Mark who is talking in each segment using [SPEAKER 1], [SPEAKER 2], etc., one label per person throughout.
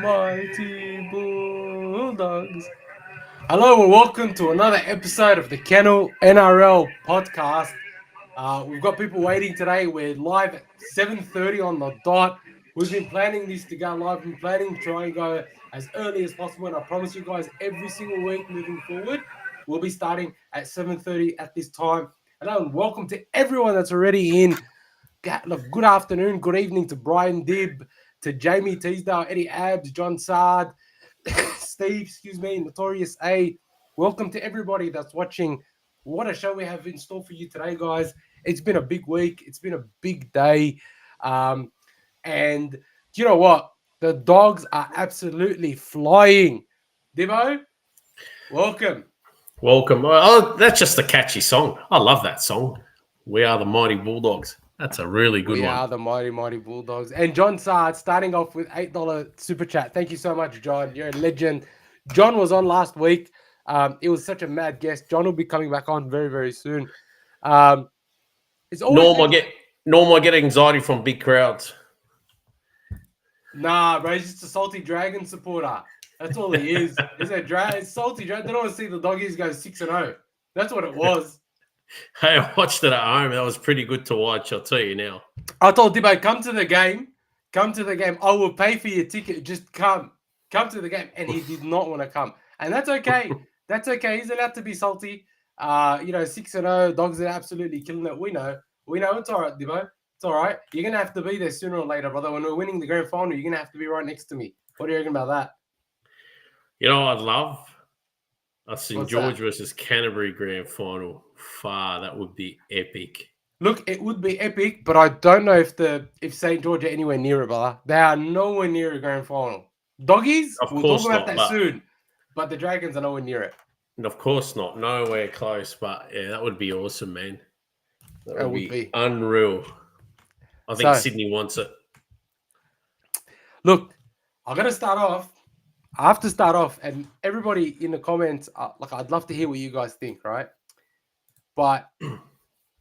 [SPEAKER 1] mighty Bulldogs. Hello and welcome to another episode of the Kennel NRL podcast. We've got people waiting today. We're live at 7:30 on the dot. We've been planning this to go live. We've been planning to try and go as early as possible. And I promise you guys, every single week moving forward, we'll be starting at 7:30 at this time. Hello and welcome to everyone that's already in. Good afternoon, good evening to Brian Dibb, to Jamie Teasdale, Eddie Abs, John Sard, Steve, Notorious A. Welcome to everybody that's watching. What a show we have in store for you today, guys. It's been a big week. It's been a big day. And do you know what? The dogs are absolutely flying. Dibbo, welcome.
[SPEAKER 2] Welcome. Oh, that's just a catchy song. I love that song. We are the mighty Bulldogs. That's a really good one.
[SPEAKER 1] We are the mighty Bulldogs. And John Sard starting off with $8 super chat. Thank you so much, John. You're a legend. John was on last week. It was such a mad guest. John will be coming back on very, very soon. It's always
[SPEAKER 2] Normal get anxiety from big crowds.
[SPEAKER 1] Nah, bro, he's just a salty dragon supporter. That's all he is. He's a salty dragon. They don't want to see the doggies go 6-0. That's what it was.
[SPEAKER 2] Hey, I watched it at home. That was pretty good to watch, I'll tell you now.
[SPEAKER 1] I told Dibbo, come to the game. Come to the game. I will pay for your ticket. Just come. Come to the game. And he did not want to come. And that's okay. That's okay. He's allowed to be salty. 6-0. Dogs are absolutely killing it. We know. It's all right, Dibbo. It's all right. You're going to have to be there sooner or later, brother. When we're winning the grand final, you're going to have to be right next to me. What do you reckon about that?
[SPEAKER 2] You know what I'd love? St.
[SPEAKER 1] What's
[SPEAKER 2] George
[SPEAKER 1] that?
[SPEAKER 2] versus Canterbury grand final. That would be epic.
[SPEAKER 1] Look, it would be epic, but I don't know if St. George are anywhere near it, brother. They are nowhere near a grand final. Doggies,
[SPEAKER 2] Of
[SPEAKER 1] we'll
[SPEAKER 2] course
[SPEAKER 1] talk about
[SPEAKER 2] not,
[SPEAKER 1] that soon. But the Dragons are nowhere near it.
[SPEAKER 2] Of course not. Nowhere close. But, yeah, that would be awesome, man. That would be unreal. I think Sydney wants it.
[SPEAKER 1] Look, I have to start off, and everybody in the comments, I'd love to hear what you guys think, right? But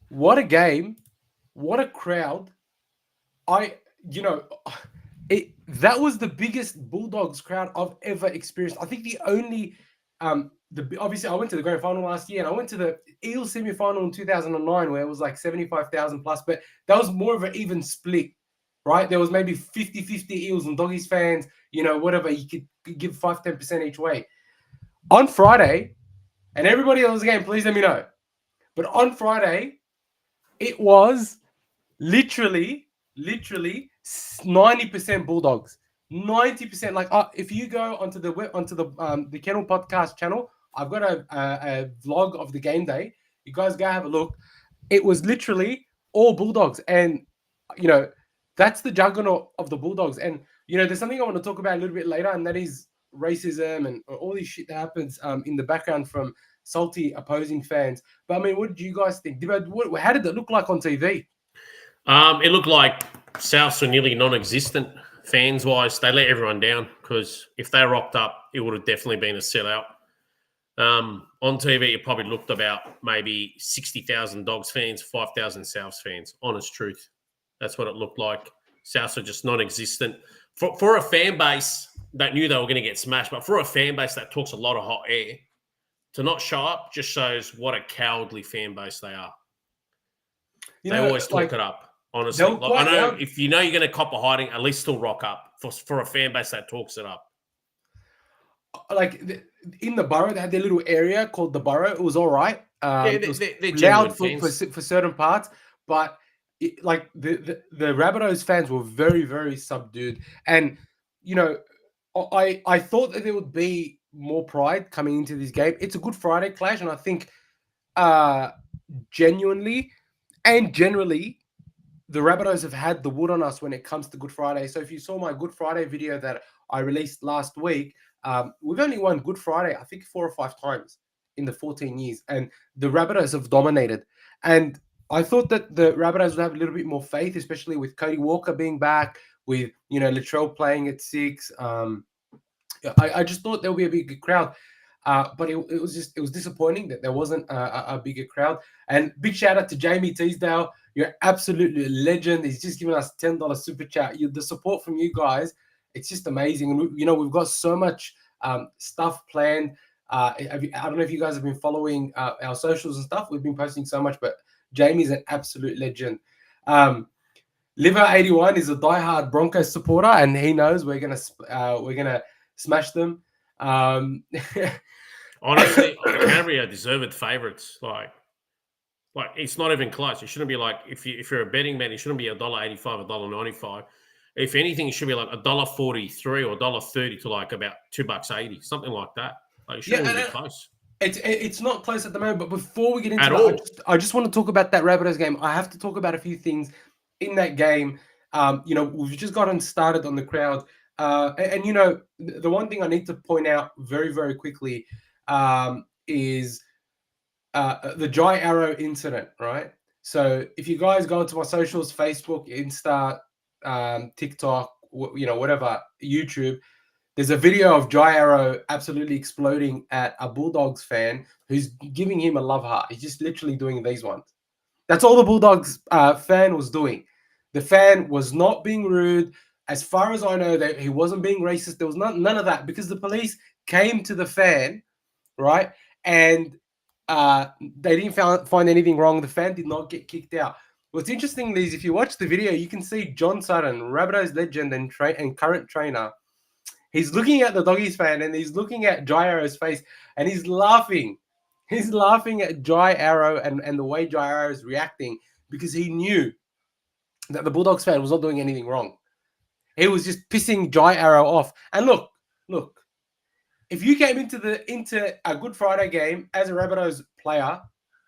[SPEAKER 1] what a game, what a crowd! That was the biggest Bulldogs crowd I've ever experienced. I think the only, obviously I went to the grand final last year, and I went to the Eels semi-final in 2009, where it was like 75,000 plus, but that was more of an even split, right? There was maybe 50-50 Eels and Doggies fans, whatever, you could give 5-10% each way. On Friday, and everybody that was the game, please let me know. But on Friday, it was literally 90% Bulldogs. 90%. Like if you go onto the Kennel Podcast channel, I've got a vlog of the game day. You guys go have a look. It was literally all Bulldogs, and that's the juggernaut of the Bulldogs. And there's something I want to talk about a little bit later, and that is racism and all this shit that happens in the background from salty opposing fans. But I mean, what did you guys think? How did it look like on TV?
[SPEAKER 2] It looked like Souths were nearly non-existent fans-wise. They let everyone down because if they rocked up, it would have definitely been a sellout. On TV, it probably looked about maybe 60,000 Dogs fans, 5,000 Souths fans. Honest truth. That's what it looked like. Souths are just non-existent. For a fan base that knew they were going to get smashed, but for a fan base that talks a lot of hot air, to not show up just shows what a cowardly fan base they are. They always talk it up, honestly. I know if you know you're going to cop a hiding, at least still rock up for a fan base that talks it up.
[SPEAKER 1] Like in the borough, they had their little area called the borough. It was all right.
[SPEAKER 2] They're
[SPEAKER 1] loud for certain parts, but the Rabbitohs fans were very, very subdued. And, I thought that there would be more pride coming into this game. It's a Good Friday clash, and I think genuinely and generally, the Rabbitohs have had the wood on us when it comes to Good Friday. So if you saw my Good Friday video that I released last week, we've only won Good Friday, I think 4 or 5 times in the 14 years, and the Rabbitohs have dominated. And I thought that the Rabbitohs would have a little bit more faith, especially with Cody Walker being back, with Latrell playing at 6. I just thought there would be a bigger crowd, but it was disappointing that there wasn't a bigger crowd. And big shout out to Jamie Teasdale. You're absolutely a legend. He's just given us $10 super chat. The support from you guys it's just amazing. And we've got so much stuff planned. I don't know if you guys have been following our socials and stuff. We've been posting so much, but Jamie's an absolute legend. Liver81 is a diehard Broncos supporter, and he knows we're gonna smash them.
[SPEAKER 2] Honestly, Canterbury are deserved favourites. Like it's not even close. It shouldn't be like if you're a betting man, it shouldn't be $1.85, $1.95. If anything, it should be like $1.43 or $1.30 to like about $2.80, something like that. Like it shouldn't even be close.
[SPEAKER 1] It's not close at the moment. But before we get into
[SPEAKER 2] that,
[SPEAKER 1] I just want to talk about that Rabbitohs game. I have to talk about a few things in that game. We've just gotten started on the crowd. And the one thing I need to point out very, very quickly is the Jai Arrow incident, right? So if you guys go to my socials, Facebook, Insta, TikTok, whatever, YouTube, there's a video of Jai Arrow absolutely exploding at a Bulldogs fan who's giving him a love heart. He's just literally doing these ones. That's all the Bulldogs fan was doing. The fan was not being rude. As far as I know, that he wasn't being racist. There was none of that because the police came to the fan, right? And they didn't find anything wrong. The fan did not get kicked out. What's interesting is if you watch the video, you can see John Sutton, Rabbitohs legend and current trainer. He's looking at the Doggies fan and he's looking at Jai Arrow's face and he's laughing. He's laughing at Jai Arrow and the way Jai Arrow is reacting because he knew that the Bulldogs fan was not doing anything wrong. He was just pissing Jai Arrow off. And look, if you came into a Good Friday game as a Rabbitohs player,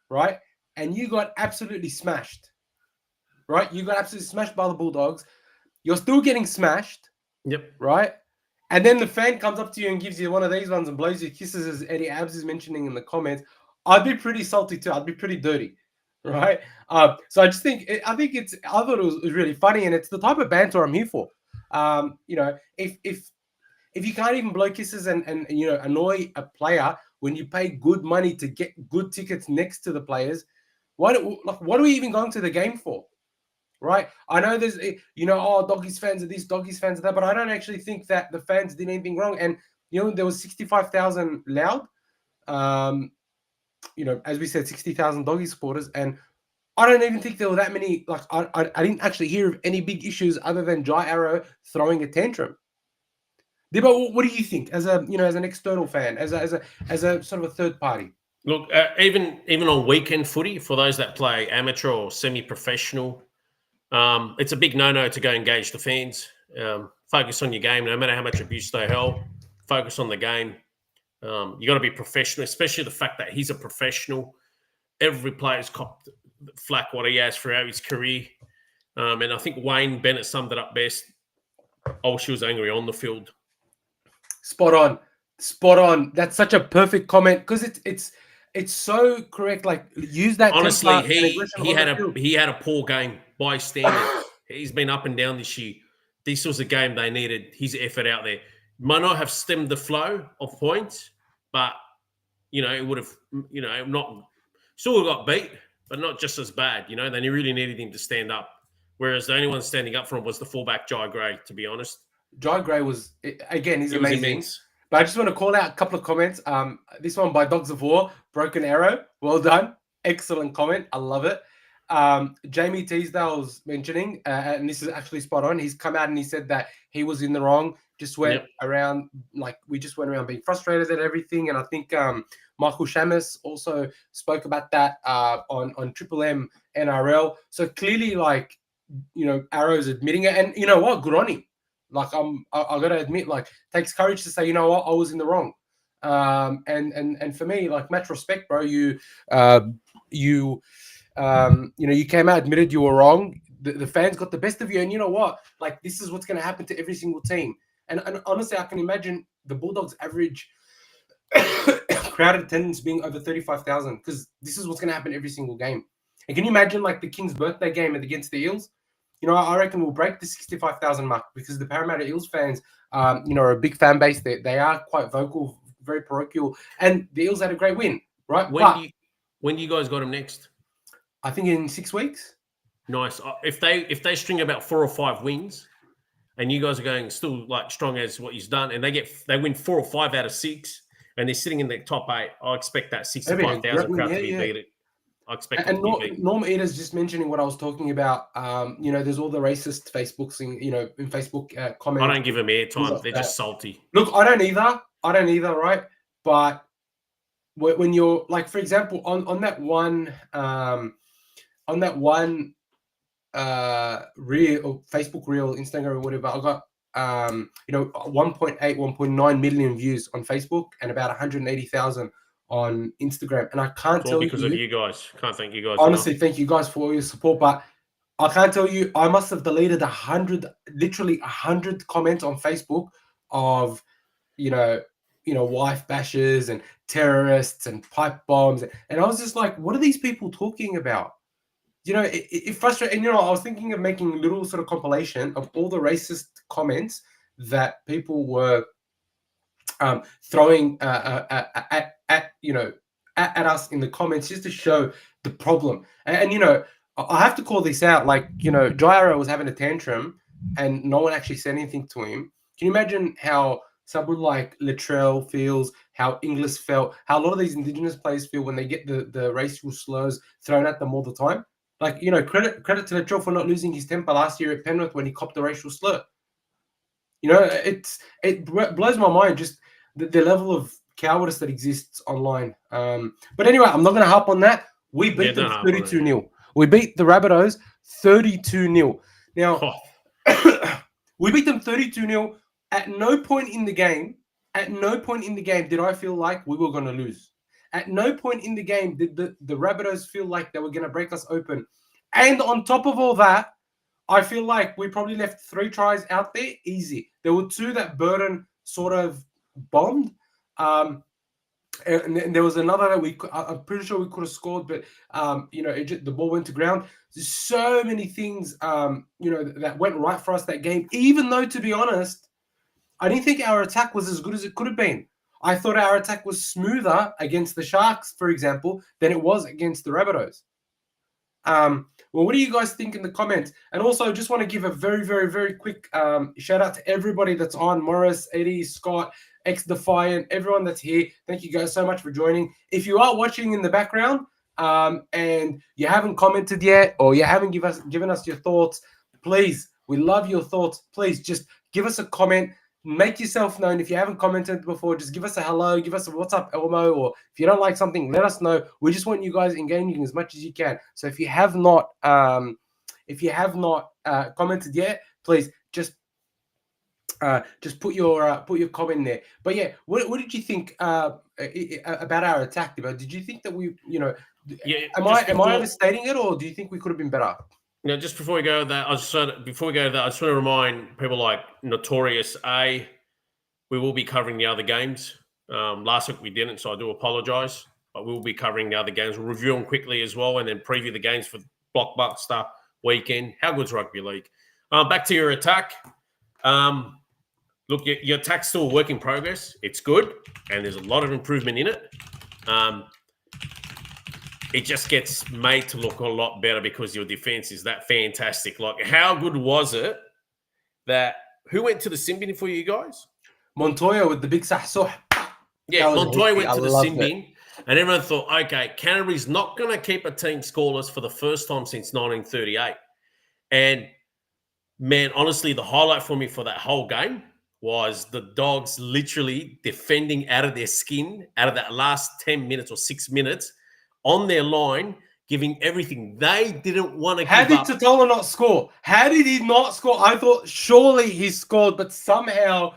[SPEAKER 1] right, and you got absolutely smashed, right? You got absolutely smashed by the Bulldogs. You're still getting smashed.
[SPEAKER 2] Yep.
[SPEAKER 1] Right? And then the fan comes up to you and gives you one of these ones and blows you kisses, as Eddie Abs is mentioning in the comments. I'd be pretty salty too. I'd be pretty dirty, right? So I thought it was really funny, and it's the type of banter I'm here for. If you can't even blow kisses and annoy a player when you pay good money to get good tickets next to the players, what are we even going to the game for? Right? I know there's, Doggies fans are this, Doggies fans are that, but I don't actually think that the fans did anything wrong. And, there was 65,000 loud, as we said, 60,000 Doggies supporters. And I don't even think there were that many, I didn't actually hear of any big issues other than Jai Arrow throwing a tantrum. Dibbo, what do you think as an external fan, as a sort of a third party?
[SPEAKER 2] Look, even on weekend footy, for those that play amateur or semi-professional, it's a big no-no to go engage the fans. Focus on your game, no matter how much abuse they hold. Focus on the game. You got to be professional, especially the fact that he's a professional. Every player's copped flack what he has throughout his career. And I think Wayne Bennett summed it up best. Oh, she was angry on the field.
[SPEAKER 1] Spot on. That's such a perfect comment because it's so correct. Like, use that.
[SPEAKER 2] Honestly, he had a poor game by standards. He's been up and down this year. This was a game they needed his effort out there. Might not have stemmed the flow of points, but it would have not still got beat, but not just as bad. They really needed him to stand up. Whereas the only one standing up for him was the fullback Jai Gray. To be honest,
[SPEAKER 1] Jai Gray was amazing. But I just want to call out a couple of comments. This one by Dogs of War, Broken Arrow. Well done. Excellent comment. I love it. Jamie Teasdale's mentioning, and this is actually spot on. He's come out and he said that he was in the wrong. Just went around, we just went around being frustrated at everything. And I think Michael Shamus also spoke about that on Triple M NRL. So clearly, Arrow's admitting it. And you know what? Good on him. I got to admit, takes courage to say, you know what, I was in the wrong. And for me, much respect, bro. You came out, admitted you were wrong. The fans got the best of you. And you know what? This is what's going to happen to every single team. And honestly, I can imagine the Bulldogs' average crowd attendance being over 35,000 because this is what's going to happen every single game. And can you imagine, the King's birthday game against the Eels? I reckon we'll break the 65,000 mark because the Parramatta Eels fans, are a big fan base. They are quite vocal, very parochial, and the Eels had a great win, right?
[SPEAKER 2] When do you guys got them next?
[SPEAKER 1] I think in 6 weeks.
[SPEAKER 2] Nice. If they string about 4 or 5 wins, and you guys are going still like strong as what he's done, and they win 4 or 5 out of 6, and they're sitting in the top 8. I expect that 65,000 crowd to be beat. I expect
[SPEAKER 1] and Norm Eater's just mentioning what I was talking about. There's all the racist Facebooks in Facebook comments.
[SPEAKER 2] I don't give them airtime. They're just salty.
[SPEAKER 1] Look, I don't either, right? But when you're like, for example, on that one reel, or Facebook reel, Instagram or whatever, I got 1.8, 1.9 million views on Facebook and about 180,000 on Instagram. And I can't tell you,
[SPEAKER 2] because of you guys. Can't thank you guys.
[SPEAKER 1] Honestly, thank you guys for all your support, but I can't tell you, I must have deleted 100 comments on Facebook of, wife bashers and terrorists and pipe bombs. And I was just like, what are these people talking about? It frustrated. And, I was thinking of making a little sort of compilation of all the racist comments that people were throwing at us in the comments, just to show the problem. And I have to call this out. Like, Jairo was having a tantrum and no one actually said anything to him. Can you imagine how someone like Latrell feels, how Inglis felt, how a lot of these Indigenous players feel when they get the racial slurs thrown at them all the time? Like, credit to Latrell for not losing his temper last year at Penrith when he copped the racial slur. It blows my mind, just the level of cowardice that exists online. But anyway, I'm not going to harp on that. We beat them 32-0. We beat the Rabbitohs 32-0. Now, we beat them 32-0. At no point in the game did I feel like we were going to lose. At no point in the game did the Rabbitohs feel like they were going to break us open. And on top of all that, I feel like we probably left 3 tries out there easy. There were 2 that Burton sort of bombed. And there was another that I'm pretty sure we could have scored, but the ball went to ground. There's so many things that went right for us that game, even though, to be honest, I didn't think our attack was as good as it could have been. I thought our attack was smoother against the Sharks, for example, than it was against the Rabbitohs. Well, what do you guys think in the comments? And also, just want to give a very, very, very quick shout out to everybody that's on. Morris, Eddie, Scott, X-Defiant, everyone that's here. Thank you guys so much for joining. If you are watching in the background and you haven't commented yet, or you haven't given us your thoughts, please, we love your thoughts. Please just give us a comment. Make yourself known. If you haven't commented before, just give us a hello, give us a what's up, Elmo, or if you don't like something, let us know. We just want you guys engaging as much as you can. So if you have not commented yet, please just put your comment there. But yeah, what did you think about our attack, Dibbo? Did you think that we, am I overstating it, or do you think we could have been better?
[SPEAKER 2] Now, just before we go to that, I just want to remind people like Notorious A, we will be covering the other games. Last week we didn't, so I do apologise. But we will be covering the other games. We'll review them quickly as well, and then preview the games for Blockbuster weekend. How good's rugby league? Back to your attack. Look, your attack's still a work in progress. It's good, and there's a lot of improvement in it. It just gets made to look a lot better because your defense is that fantastic. Like, how good was it that who went to the sin bin for you guys?
[SPEAKER 1] Montoya with the big sahsuh.
[SPEAKER 2] Yeah, Montoya went to the sin bin, and everyone thought, okay, Canterbury's not going to keep a team scoreless for the first time since 1938. And man, honestly, the highlight for me for that whole game was the Dogs literally defending out of their skin out of that last 10 minutes or 6 minutes on their line, giving everything. They didn't want to give up.
[SPEAKER 1] How did Totola not score? How did he not score? I thought surely he scored, but somehow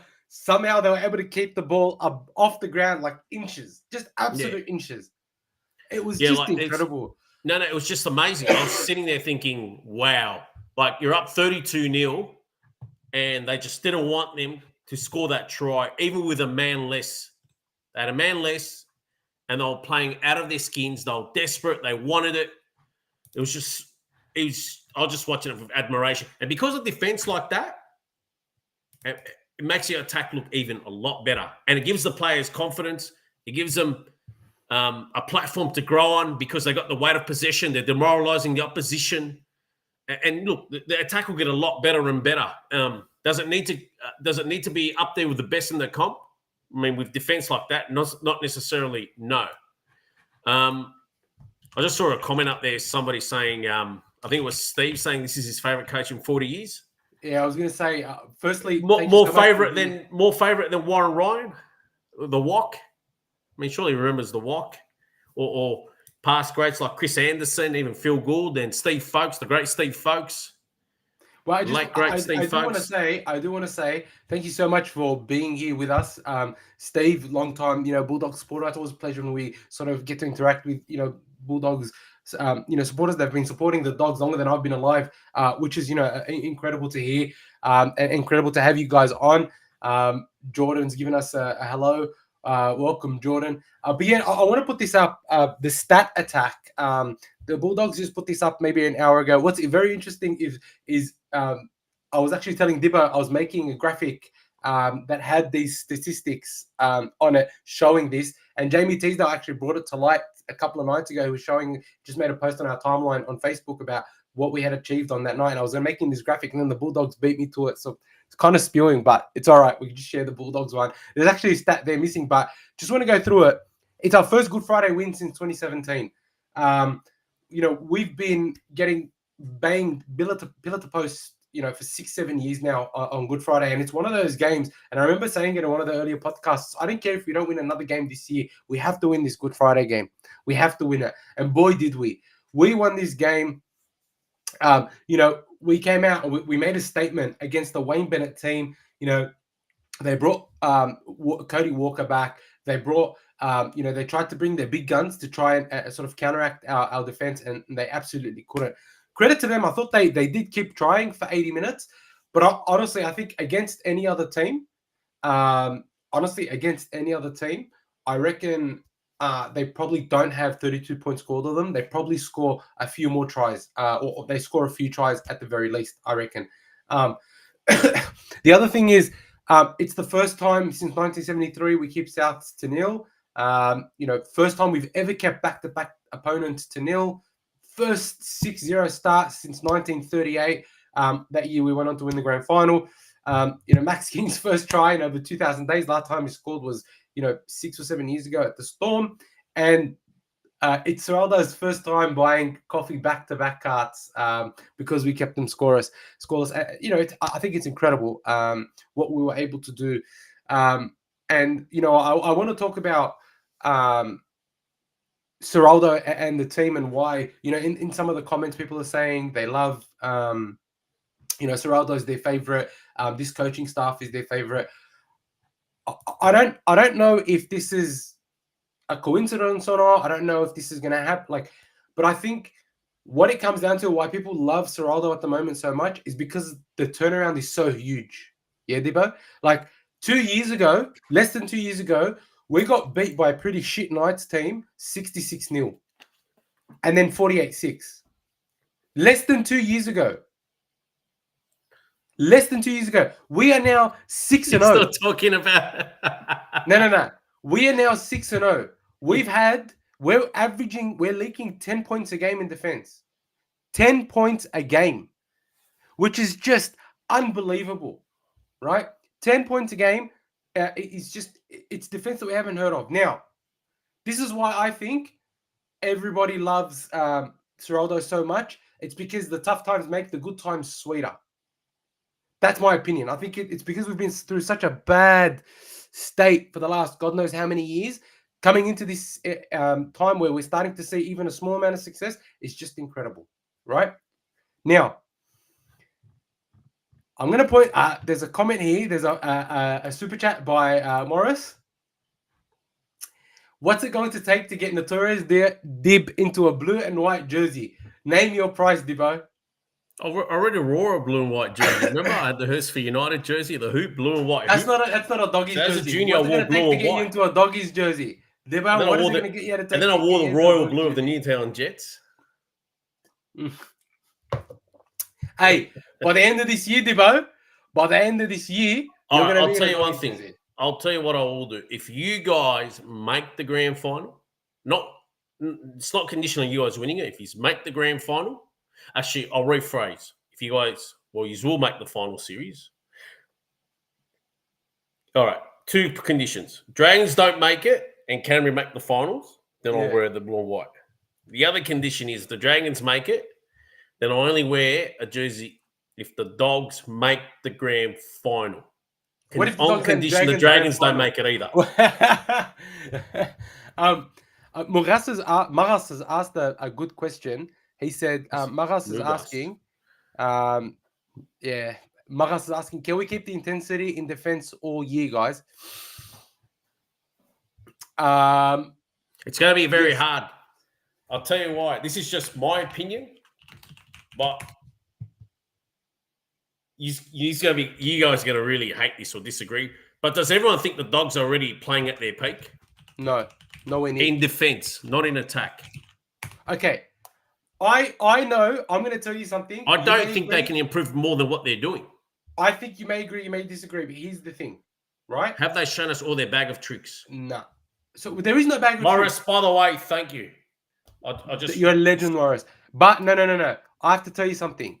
[SPEAKER 1] they were able to keep the ball up off the ground like inches, just absolute inches. It was just incredible.
[SPEAKER 2] No, it was just amazing. I was sitting there thinking, wow, like you're up 32-0 and they just didn't want them to score that try, even with a man less. They had a man less. And they were playing out of their skins. They were desperate. They wanted it. I was just watching it with admiration. And because of defense like that, it makes your attack look even a lot better. And it gives the players confidence. It gives them a platform to grow on because they got the weight of possession. They're demoralizing the opposition. And look, the attack will get a lot better and better. Does it need to be up there with the best in the comp? I mean, with defense like that, not necessarily. No. I just saw a comment up there. Somebody saying, I think it was Steve saying this is his favorite coach in 40 years.
[SPEAKER 1] Yeah, I was going to say. Firstly,
[SPEAKER 2] more favorite than Warren Ryan, the Wok. I mean, surely he remembers the Wok, or past greats like Chris Anderson, even Phil Gould, and Steve Folkes, the great Steve Folkes.
[SPEAKER 1] Well, I do want to say, thank you so much for being here with us, Steve. Long time, Bulldogs supporter. It's always a pleasure when we sort of get to interact with, Bulldogs, supporters that have been supporting the Dogs longer than I've been alive, which is, incredible to hear, and incredible to have you guys on. Jordan's given us a hello. Welcome, Jordan. But yeah, I want to put this up. The stat attack. The Bulldogs just put this up maybe an hour ago. What's very interesting is I was actually telling Dibbo I was making a graphic that had these statistics on it showing this, and Jamie Teasdale actually brought it to light a couple of nights ago. He was just made a post on our timeline on Facebook about what we had achieved on that night. And I was making this graphic, and then the Bulldogs beat me to it. So it's kind of spewing, but it's all right. We can just share the Bulldogs one. There's actually a stat there missing, but just want to go through it. It's our first Good Friday win since 2017. We've been getting banged pillar to post, for 6-7 years now on Good Friday. And it's one of those games. And I remember saying it in one of the earlier podcasts, I don't care if we don't win another game this year. We have to win this Good Friday game. We have to win it. And boy, did we. We won this game. We came out and we made a statement against the Wayne Bennett team. They brought Cody Walker back. They brought, they tried to bring their big guns to try and sort of counteract our defense, and they absolutely couldn't. Credit to them. I thought they did keep trying for 80 minutes, but honestly, I think against any other team, I reckon they probably don't have 32 points scored of them. They probably score a few more tries, or they score a few tries at the very least, I reckon. The other thing is, it's the first time since 1973 we keep Souths to nil. First time we've ever kept back-to-back opponents to nil. First 6-0 start since 1938. That year we went on to win the grand final. Max King's first try in over 2,000 days. Last time he scored was 6 or 7 years ago at the Storm. And it's Seraldo's first time buying coffee back-to-back carts because we kept them scoreless. I think it's incredible what we were able to do. I want to talk about Seraldo and the team and why, in some of the comments, people are saying they love, Seraldo's their favorite. This coaching staff is their favorite. I don't know if this is a coincidence or not. I don't know if this is going to happen. But I think what it comes down to, why people love Seraldo at the moment so much, is because the turnaround is so huge. Yeah, Dibbo? Less than 2 years ago, we got beat by a pretty shit Knights team, 66-0. And then 48-6. Less than 2 years ago. We are now 6-0.
[SPEAKER 2] Still talking about
[SPEAKER 1] No. We are now 6-0. We're leaking 10 points a game in defense. 10 points a game, which is just unbelievable, right? 10 points a game. It's defense that we haven't heard of. Now, this is why I think everybody loves Seraldo so much. It's because the tough times make the good times sweeter. That's my opinion. I think it's because we've been through such a bad state for the last God knows how many years. Coming into this time where we're starting to see even a small amount of success is just incredible, right? Now, I'm going to point, there's a comment here. There's a super chat by Morris. What's it going to take to get Notorious Dib into a blue and white jersey? Name your price, Dibbo.
[SPEAKER 2] I already wore a blue and white jersey. Remember, I had the Hurst for United jersey, the hoop, blue and white.
[SPEAKER 1] That's not a doggies jersey.
[SPEAKER 2] As a junior, I wore blue and white.
[SPEAKER 1] Get you into a doggies jersey? Dibbo, what is it going to get you to take?
[SPEAKER 2] And then I wore the royal blue of the Newtown Jets.
[SPEAKER 1] Hey, by the end of this year, Dibbo, I'll
[SPEAKER 2] tell you one thing. I'll tell you what I will do. If you guys make the grand final, it's not conditional on you guys winning it. If you make the grand final, actually, I'll rephrase. If you guys, you will make the final series. All right, 2 conditions. Dragons don't make it and Canterbury make the finals, then I'll
[SPEAKER 1] Yeah.
[SPEAKER 2] wear the blue and white. The other condition is the Dragons make it, then I only wear a jersey if the Dogs make the grand final.
[SPEAKER 1] What if the
[SPEAKER 2] On
[SPEAKER 1] Dogs and
[SPEAKER 2] condition the
[SPEAKER 1] Dragons
[SPEAKER 2] Dragons don't
[SPEAKER 1] grand
[SPEAKER 2] make it either.
[SPEAKER 1] final? Maras has asked a good question. He said, Maras is
[SPEAKER 2] Mugas.
[SPEAKER 1] asking, yeah, Maras is asking, can we keep the intensity in defense all year, guys?
[SPEAKER 2] It's going to be very
[SPEAKER 1] Yes.
[SPEAKER 2] hard. I'll tell you why. This is just my opinion, but you guys are going to really hate this or disagree. But does everyone think the Dogs are already playing at their peak?
[SPEAKER 1] No, nowhere near.
[SPEAKER 2] In defense, not in attack.
[SPEAKER 1] Okay. I know. I'm going to tell you something.
[SPEAKER 2] I don't think they can improve more than what they're doing.
[SPEAKER 1] I think you may agree, you may disagree, but here's the thing, right?
[SPEAKER 2] Have they shown us all their bag of tricks?
[SPEAKER 1] No. So there is no bag of
[SPEAKER 2] Morris,
[SPEAKER 1] tricks.
[SPEAKER 2] by the way, thank you. I just
[SPEAKER 1] You're a legend, Morris. But no. I have to tell you something.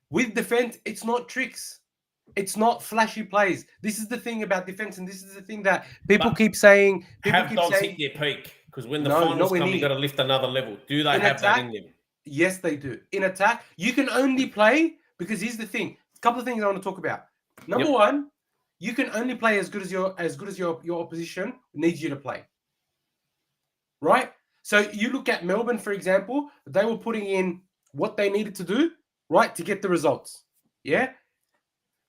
[SPEAKER 1] With defense, it's not tricks. It's not flashy plays. This is the thing about defense, and this is the thing that people keep saying. People
[SPEAKER 2] have
[SPEAKER 1] keep
[SPEAKER 2] Dogs
[SPEAKER 1] saying,
[SPEAKER 2] hit their peak? Because when the finals come, you got to lift another level. Do they have that in them?
[SPEAKER 1] Yes, they do. In attack, you can only play because here's the thing. A couple of things I want to talk about. Number one, you can only play as good as your opposition needs you to play. Right? So you look at Melbourne, for example, they were putting in what they needed to do, right, to get the results. Yeah?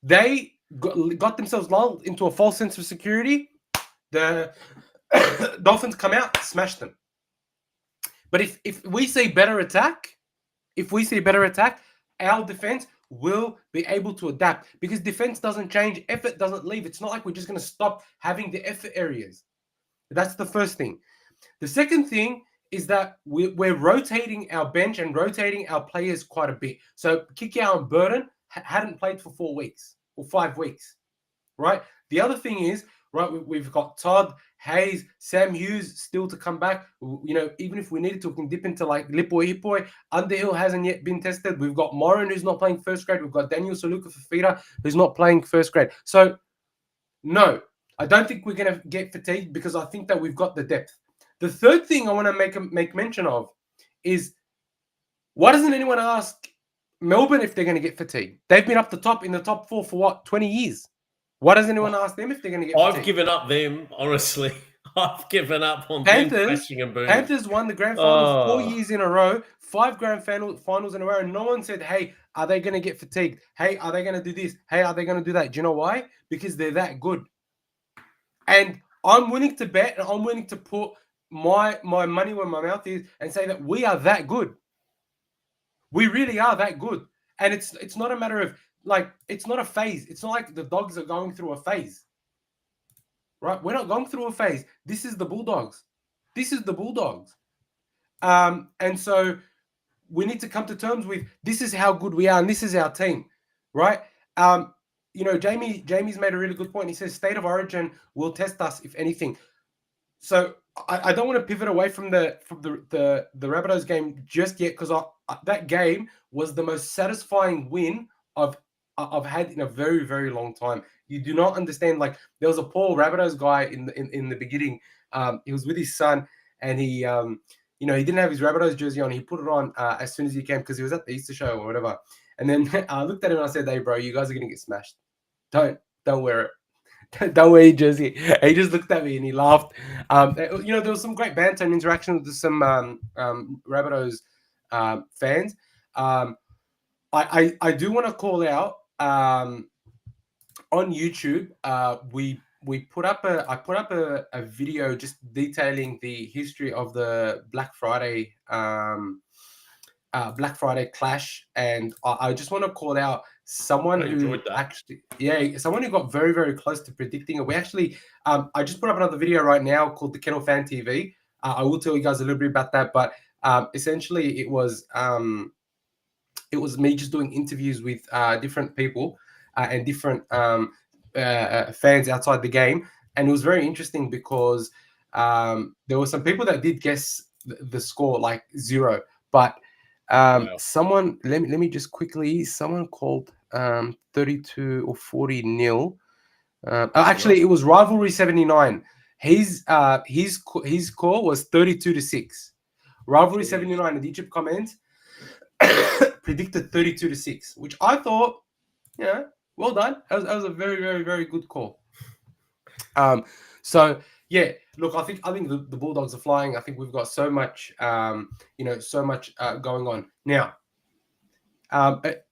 [SPEAKER 1] They got themselves lulled into a false sense of security. The Dolphins come out, smash them. But if we see better attack, our defense will be able to adapt because defense doesn't change, effort doesn't leave. It's not like we're just going to stop having the effort areas. That's the first thing. The second thing is that we're rotating our bench and rotating our players quite a bit. So Kikau and Burton hadn't played for 4 weeks or 5 weeks, right? The other thing is, right, we've got Todd, Hayes, Sam Hughes still to come back. You know, even if we needed to, we can dip into like Lipoi Hipoi. Underhill hasn't yet been tested. We've got Moran, who's not playing first grade. We've got Daniel Saluka Fafita, who's not playing first grade. So, no, I don't think we're going to get fatigued because I think that we've got the depth. The third thing I want to make mention of is, why doesn't anyone ask Melbourne if they're going to get fatigued? They've been up the top in the top 4 for what, 20 years? Why doesn't anyone ask them if they're going to get fatigued?
[SPEAKER 2] I've given up them, honestly. I've given up on them crashing and burning.
[SPEAKER 1] Panthers won the grand final 4 years in a row, 5 grand finals in a row, and no one said, hey, are they going to get fatigued? Hey, are they going to do this? Hey, are they going to do that? Do you know why? Because they're that good. And I'm willing to bet and I'm willing to put my money where my mouth is and say that we are that good. We really are that good. And it's not a matter of, like, it's not a phase. It's not like the Dogs are going through a phase. Right? We're not going through a phase. This is the Bulldogs. And so we need to come to terms with this is how good we are and this is our team. Right? You know, Jamie's made a really good point. He says state of origin will test us, if anything. So I don't want to pivot away from the Rabbitohs game just yet, because that game was the most satisfying win I've had in a very, very long time. You do not understand. Like, there was a Paul Rabbitohs guy in the beginning. He was with his son, and he he didn't have his Rabbitohs jersey on. He put it on as soon as he came because he was at the Easter show or whatever. And then I looked at him and I said, "Hey, bro, you guys are gonna get smashed. Don't wear it." Don't wear your jersey. He just looked at me and he laughed. There was some great banter and interaction with some Rabbitohs fans. I do want to call out on YouTube. I put up a video just detailing the history of the Black Friday clash, and I just want to call out someone who got very, very close to predicting it. We actually, I just put up another video right now called the Kennel Fan TV. I will tell you guys a little bit about that, but essentially it was me just doing interviews with different people and different fans outside the game, and it was very interesting because there were some people that did guess the score like 0, but someone, let me just quickly, someone called 32 or 40 nil. Actually, it was Rivalry 79. His score was 32-6. Rivalry 79 in the YouTube comments predicted 32-6, which I thought, yeah, well done. That was a very, very, very good call. So yeah, look, I think the Bulldogs are flying. I think we've got so much, so much going on now.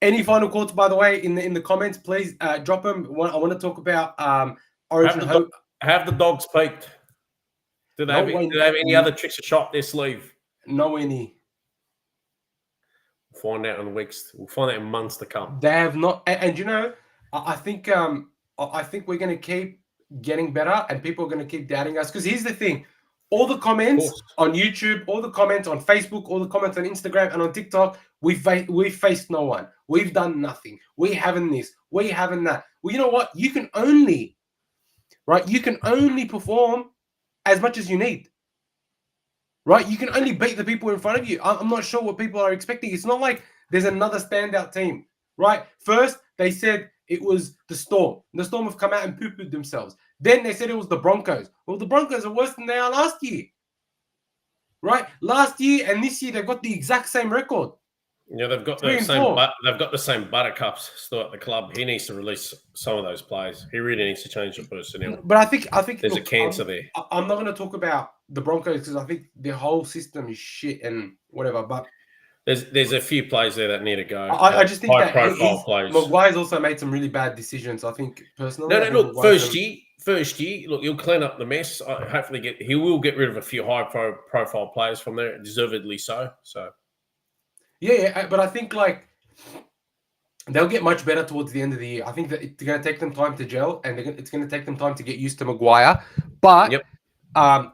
[SPEAKER 1] Any final thoughts, by the way, in the comments, please drop them. I want to talk about Origin Hope.
[SPEAKER 2] Have the Dogs peaked? Do they have any other tricks of shot their sleeve?
[SPEAKER 1] No any.
[SPEAKER 2] We'll find out in weeks. We'll find out in months to come.
[SPEAKER 1] They have not, and I think we're going to keep getting better, and people are going to keep doubting us. Because here's the thing: all the comments on YouTube, all the comments on Facebook, all the comments on Instagram and on TikTok, we've faced no one. We've done nothing. We haven't this. We haven't that. Well, you know what? You can only perform as much as you need. Right? You can only beat the people in front of you. I'm not sure what people are expecting. It's not like there's another standout team, right? First, they said it was the Storm. The Storm have come out and poo-pooed themselves. Then they said it was the Broncos. Well, the Broncos are worse than they are last year, right? Last year and this year, they've got the exact same record.
[SPEAKER 2] Yeah, they've got the same buttercups still at the club. He needs to release some of those players. He really needs to change the personnel.
[SPEAKER 1] But I think
[SPEAKER 2] there's a cancer there.
[SPEAKER 1] I'm not going to talk about the Broncos because I think the whole system is shit and whatever. But
[SPEAKER 2] there's a few players there that need to go.
[SPEAKER 1] I just think that
[SPEAKER 2] profile players.
[SPEAKER 1] Maguire's also made some really bad decisions. I think personally.
[SPEAKER 2] No. Look, first year, look, he'll clean up the mess. Hopefully, he will get rid of a few high profile players from there, deservedly so. So.
[SPEAKER 1] Yeah, but I think they'll get much better towards the end of the year. I think that it's going to take them time to gel, and it's going to take them time to get used to Maguire. But I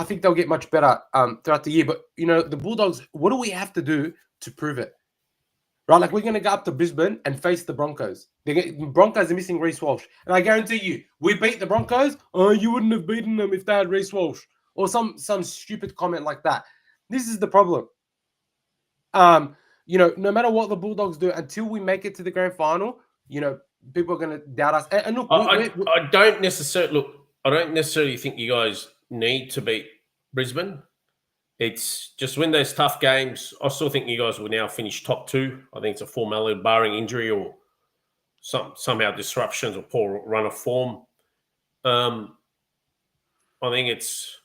[SPEAKER 1] think they'll get much better throughout the year. But the Bulldogs, what do we have to do to prove it? Right, like we're going to go up to Brisbane and face the Broncos. Broncos are missing Reece Walsh, and I guarantee you, we beat the Broncos. Oh, you wouldn't have beaten them if they had Reece Walsh, or some stupid comment like that. This is the problem. No matter what the Bulldogs do, until we make it to the grand final, people are going to doubt us. And look,
[SPEAKER 2] I don't necessarily think you guys need to beat Brisbane. It's just when there's tough games. I still think you guys will now finish top 2. I think it's a formality, barring injury or somehow disruptions or poor run of form. I think this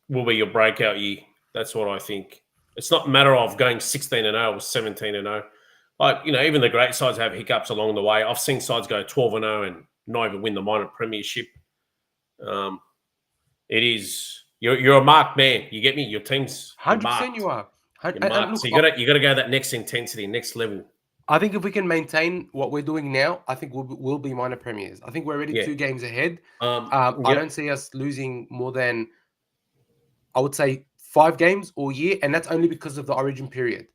[SPEAKER 2] will be your breakout year. That's what I think. It's not a matter of going 16-0 or 17-0. Like, even the great sides have hiccups along the way. I've seen sides go 12-0 and not even win the minor premiership. It is you're a marked man. You get me? Your team's
[SPEAKER 1] 100% you are.
[SPEAKER 2] Look, so you got to go that next intensity, next level.
[SPEAKER 1] I think if we can maintain what we're doing now, I think we'll be minor premiers. I think we're already 2 games ahead. I don't see us losing more than, I would say, 5 games all year, and that's only because of the Origin period.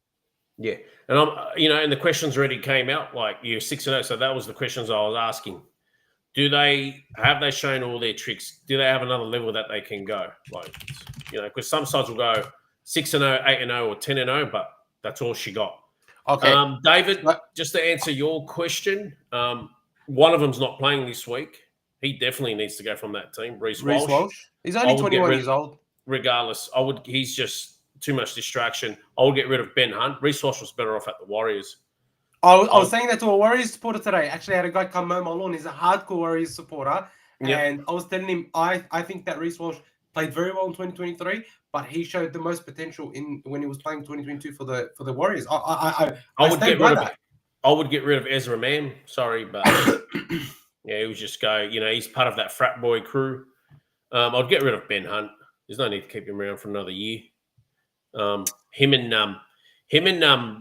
[SPEAKER 2] Yeah, and and the questions already came out. Like you're 6-0, so that was the questions I was asking. Have they shown all their tricks? Do they have another level that they can go? Like, because some sides will go 6-0, 8-0, or 10-0, but that's all she got.
[SPEAKER 1] Okay,
[SPEAKER 2] David, just to answer your question, one of them's not playing this week. He definitely needs to go from that team. Reece Walsh.
[SPEAKER 1] He's only 21 years old.
[SPEAKER 2] Regardless, he's just too much distraction. I would get rid of Ben Hunt. Reece Walsh was better off at the Warriors.
[SPEAKER 1] I was saying that to a Warriors supporter today. Actually, I had a guy come mow my lawn. He's a hardcore Warriors supporter. And I was telling him, I think that Reece Walsh played very well in 2023, but he showed the most potential when he was playing 2022 for the Warriors. I
[SPEAKER 2] would get rid of Ezra Mann. Sorry, but he was just go. He's part of that frat boy crew. I'd get rid of Ben Hunt. There's no need to keep him around for another year. Him and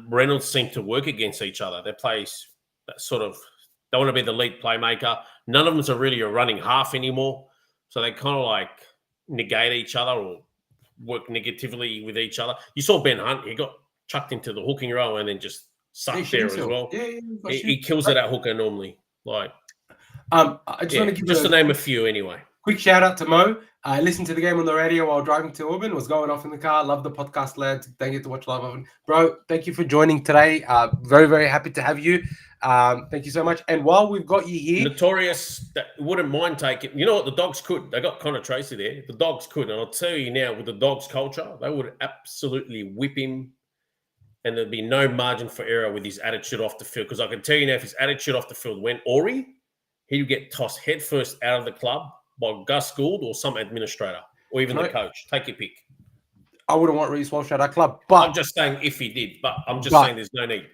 [SPEAKER 2] Reynolds seem to work against each other. They play that sort of. They want to be the lead playmaker. None of them are really a running half anymore, so they kind of negate each other or work negatively with each other. You saw Ben Hunt; he got chucked into the hooking row and then just sucked there as well. Yeah, he kills it at hooker normally. I just want to give to name a few anyway.
[SPEAKER 1] Quick shout out to Mo. I listened to the game on the radio while driving to Auburn. Was going off in the car. Love the podcast, lads. Don't get to watch live of it. Bro, thank you for joining today. Very, very happy to have you. Thank you so much. And while we've got you here,
[SPEAKER 2] Notorious that wouldn't mind taking. You know what? The Dogs could. They got Connor Tracy there. The Dogs could. And I'll tell you now, with the Dogs culture, they would absolutely whip him. And there'd be no margin for error with his attitude off the field. Because I can tell you now, if his attitude off the field went Ori, he would get tossed headfirst out of the club by Gus Gould or some administrator or even the coach. Take your pick.
[SPEAKER 1] I wouldn't want Reece Walsh at our club. But
[SPEAKER 2] I'm just saying if he did. But I'm just saying there's no need.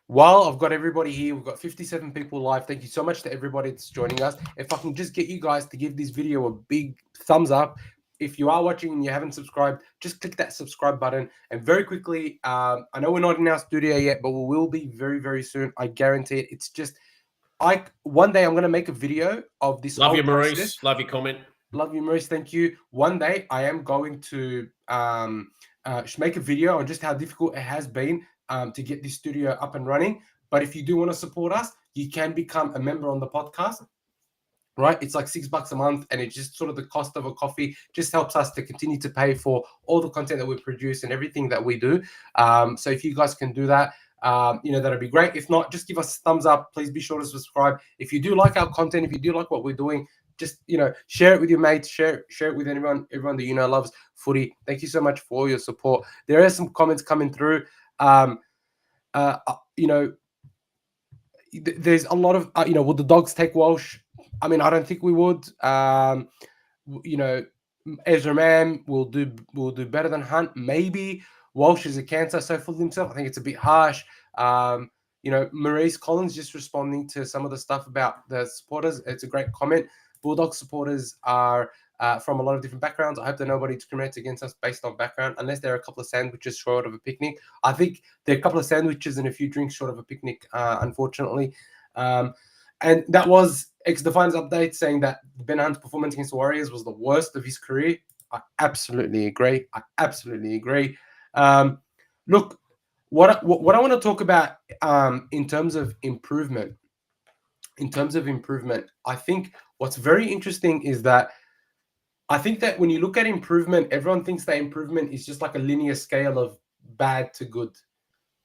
[SPEAKER 1] While I've got everybody here, we've got 57 people live. Thank you so much to everybody that's joining us. If I can just get you guys to give this video a big thumbs up. If you are watching and you haven't subscribed, just click that subscribe button. And very quickly, I know we're not in our studio yet, but we will be very, very soon. I guarantee it. It's just, one day I'm going to make a video of this.
[SPEAKER 2] Love you, Maurice. Process. Love your comment.
[SPEAKER 1] Love you, Maurice. Thank you. One day I am going to make a video on just how difficult it has been to get this studio up and running. But if you do want to support us, you can become a member on the podcast, right? It's like $6 a month, and it's just sort of the cost of a coffee. Just helps us to continue to pay for all the content that we produce and everything that we do. So if you guys can do that, that'd be great. If not, just give us a thumbs up. Please be sure to subscribe. If you do like our content, if you do like what we're doing, just, share it with your mates, share it with everyone that loves footy. Thank you so much for all your support. There are some comments coming through. There's a lot of, would the Dogs take Walsh? I mean, I don't think we would. Ezra Mann will do better than Hunt. Maybe Walsh is a cancer so full of himself. I think it's a bit harsh. Maurice Collins just responding to some of the stuff about the supporters. It's a great comment. Bulldog supporters are from a lot of different backgrounds. I hope that nobody discriminates against us based on background, unless there are a couple of sandwiches short of a picnic. I think there are a couple of sandwiches and a few drinks short of a picnic, unfortunately. And that was X-Defiance update saying that Ben Hunt's performance against the Warriors was the worst of his career. I absolutely agree. Look, what I want to talk about in terms of improvement, I think what's very interesting is that I think that when you look at improvement, everyone thinks that improvement is just like a linear scale of bad to good.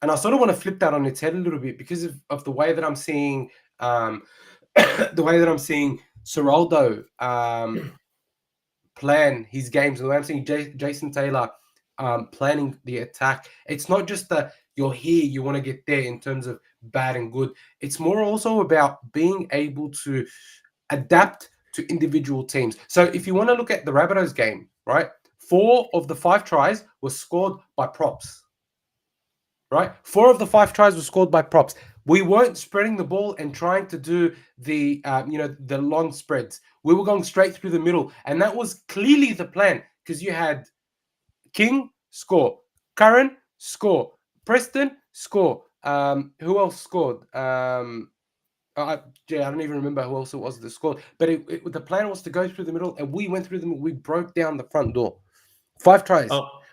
[SPEAKER 1] And I sort of want to flip that on its head a little bit because of the way that I'm seeing Seraldo plan his games, and the way I'm seeing Jason Taylor planning the attack. It's not just that you're here, you want to get there in terms of bad and good. It's more also about being able to adapt to individual teams. So if you want to look at the Rabbitohs game, right, 4 of the 5 tries were scored by props, right? 4 of the 5 tries were scored by props. We weren't spreading the ball and trying to do the long spreads. We were going straight through the middle, and that was clearly the plan because you had King score, Curran score, Preston score. Who else scored? I don't even remember who else it was that scored. But the plan was to go through the middle, and we went through them. We broke down the front door. 5 tries,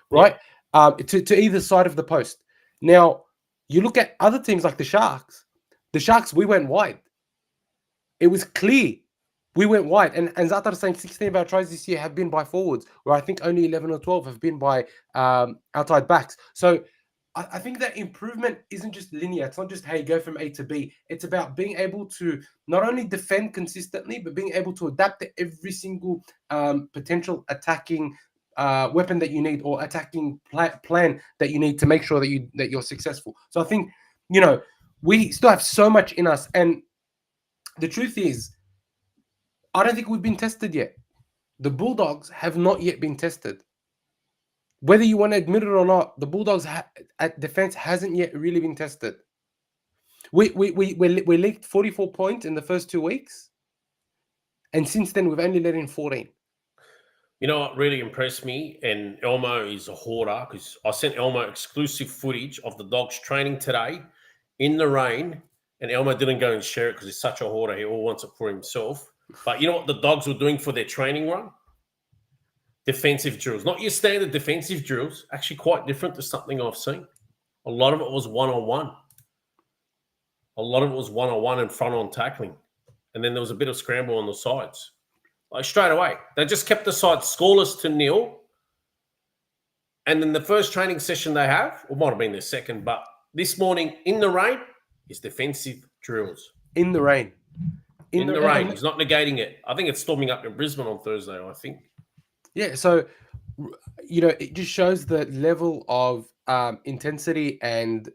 [SPEAKER 1] right? Yeah. To either side of the post. Now, you look at other teams like the Sharks. The Sharks, we went wide. It was clear. We went wide. And Zatar is saying 16 of our tries this year have been by forwards, where I think only 11 or 12 have been by outside backs. So I think that improvement isn't just linear. It's not just, hey, go from A to B. It's about being able to not only defend consistently, but being able to adapt to every single potential attacking weapon that you need or attacking plan that you need to make sure that you're successful. So I think, we still have so much in us. And the truth is, I don't think we've been tested yet. The Bulldogs have not yet been tested. Whether you want to admit it or not, the Bulldogs at defense hasn't yet really been tested. We leaked 44 points in the first 2 weeks, and since then we've only let in 14.
[SPEAKER 2] You know what really impressed me, and Elmo is a hoarder, because I sent Elmo exclusive footage of the Dogs training today in the rain, and Elmo didn't go and share it because he's such a hoarder. He all wants it for himself. But you know what the Dogs were doing for their training run? Defensive drills, not your standard defensive drills, actually quite different to something I've seen. A lot of it was one-on-one. A lot of it was one-on-one and front-on tackling. And then there was a bit of scramble on the sides. like straight away. They just kept the side scoreless to 0. And then the first training session they have, or might have been their second, but this morning in the rain is defensive drills.
[SPEAKER 1] In the rain.
[SPEAKER 2] In the rain. He's not negating it. I think it's storming up in Brisbane on Thursday, I think.
[SPEAKER 1] Yeah, so, it just shows the level of intensity and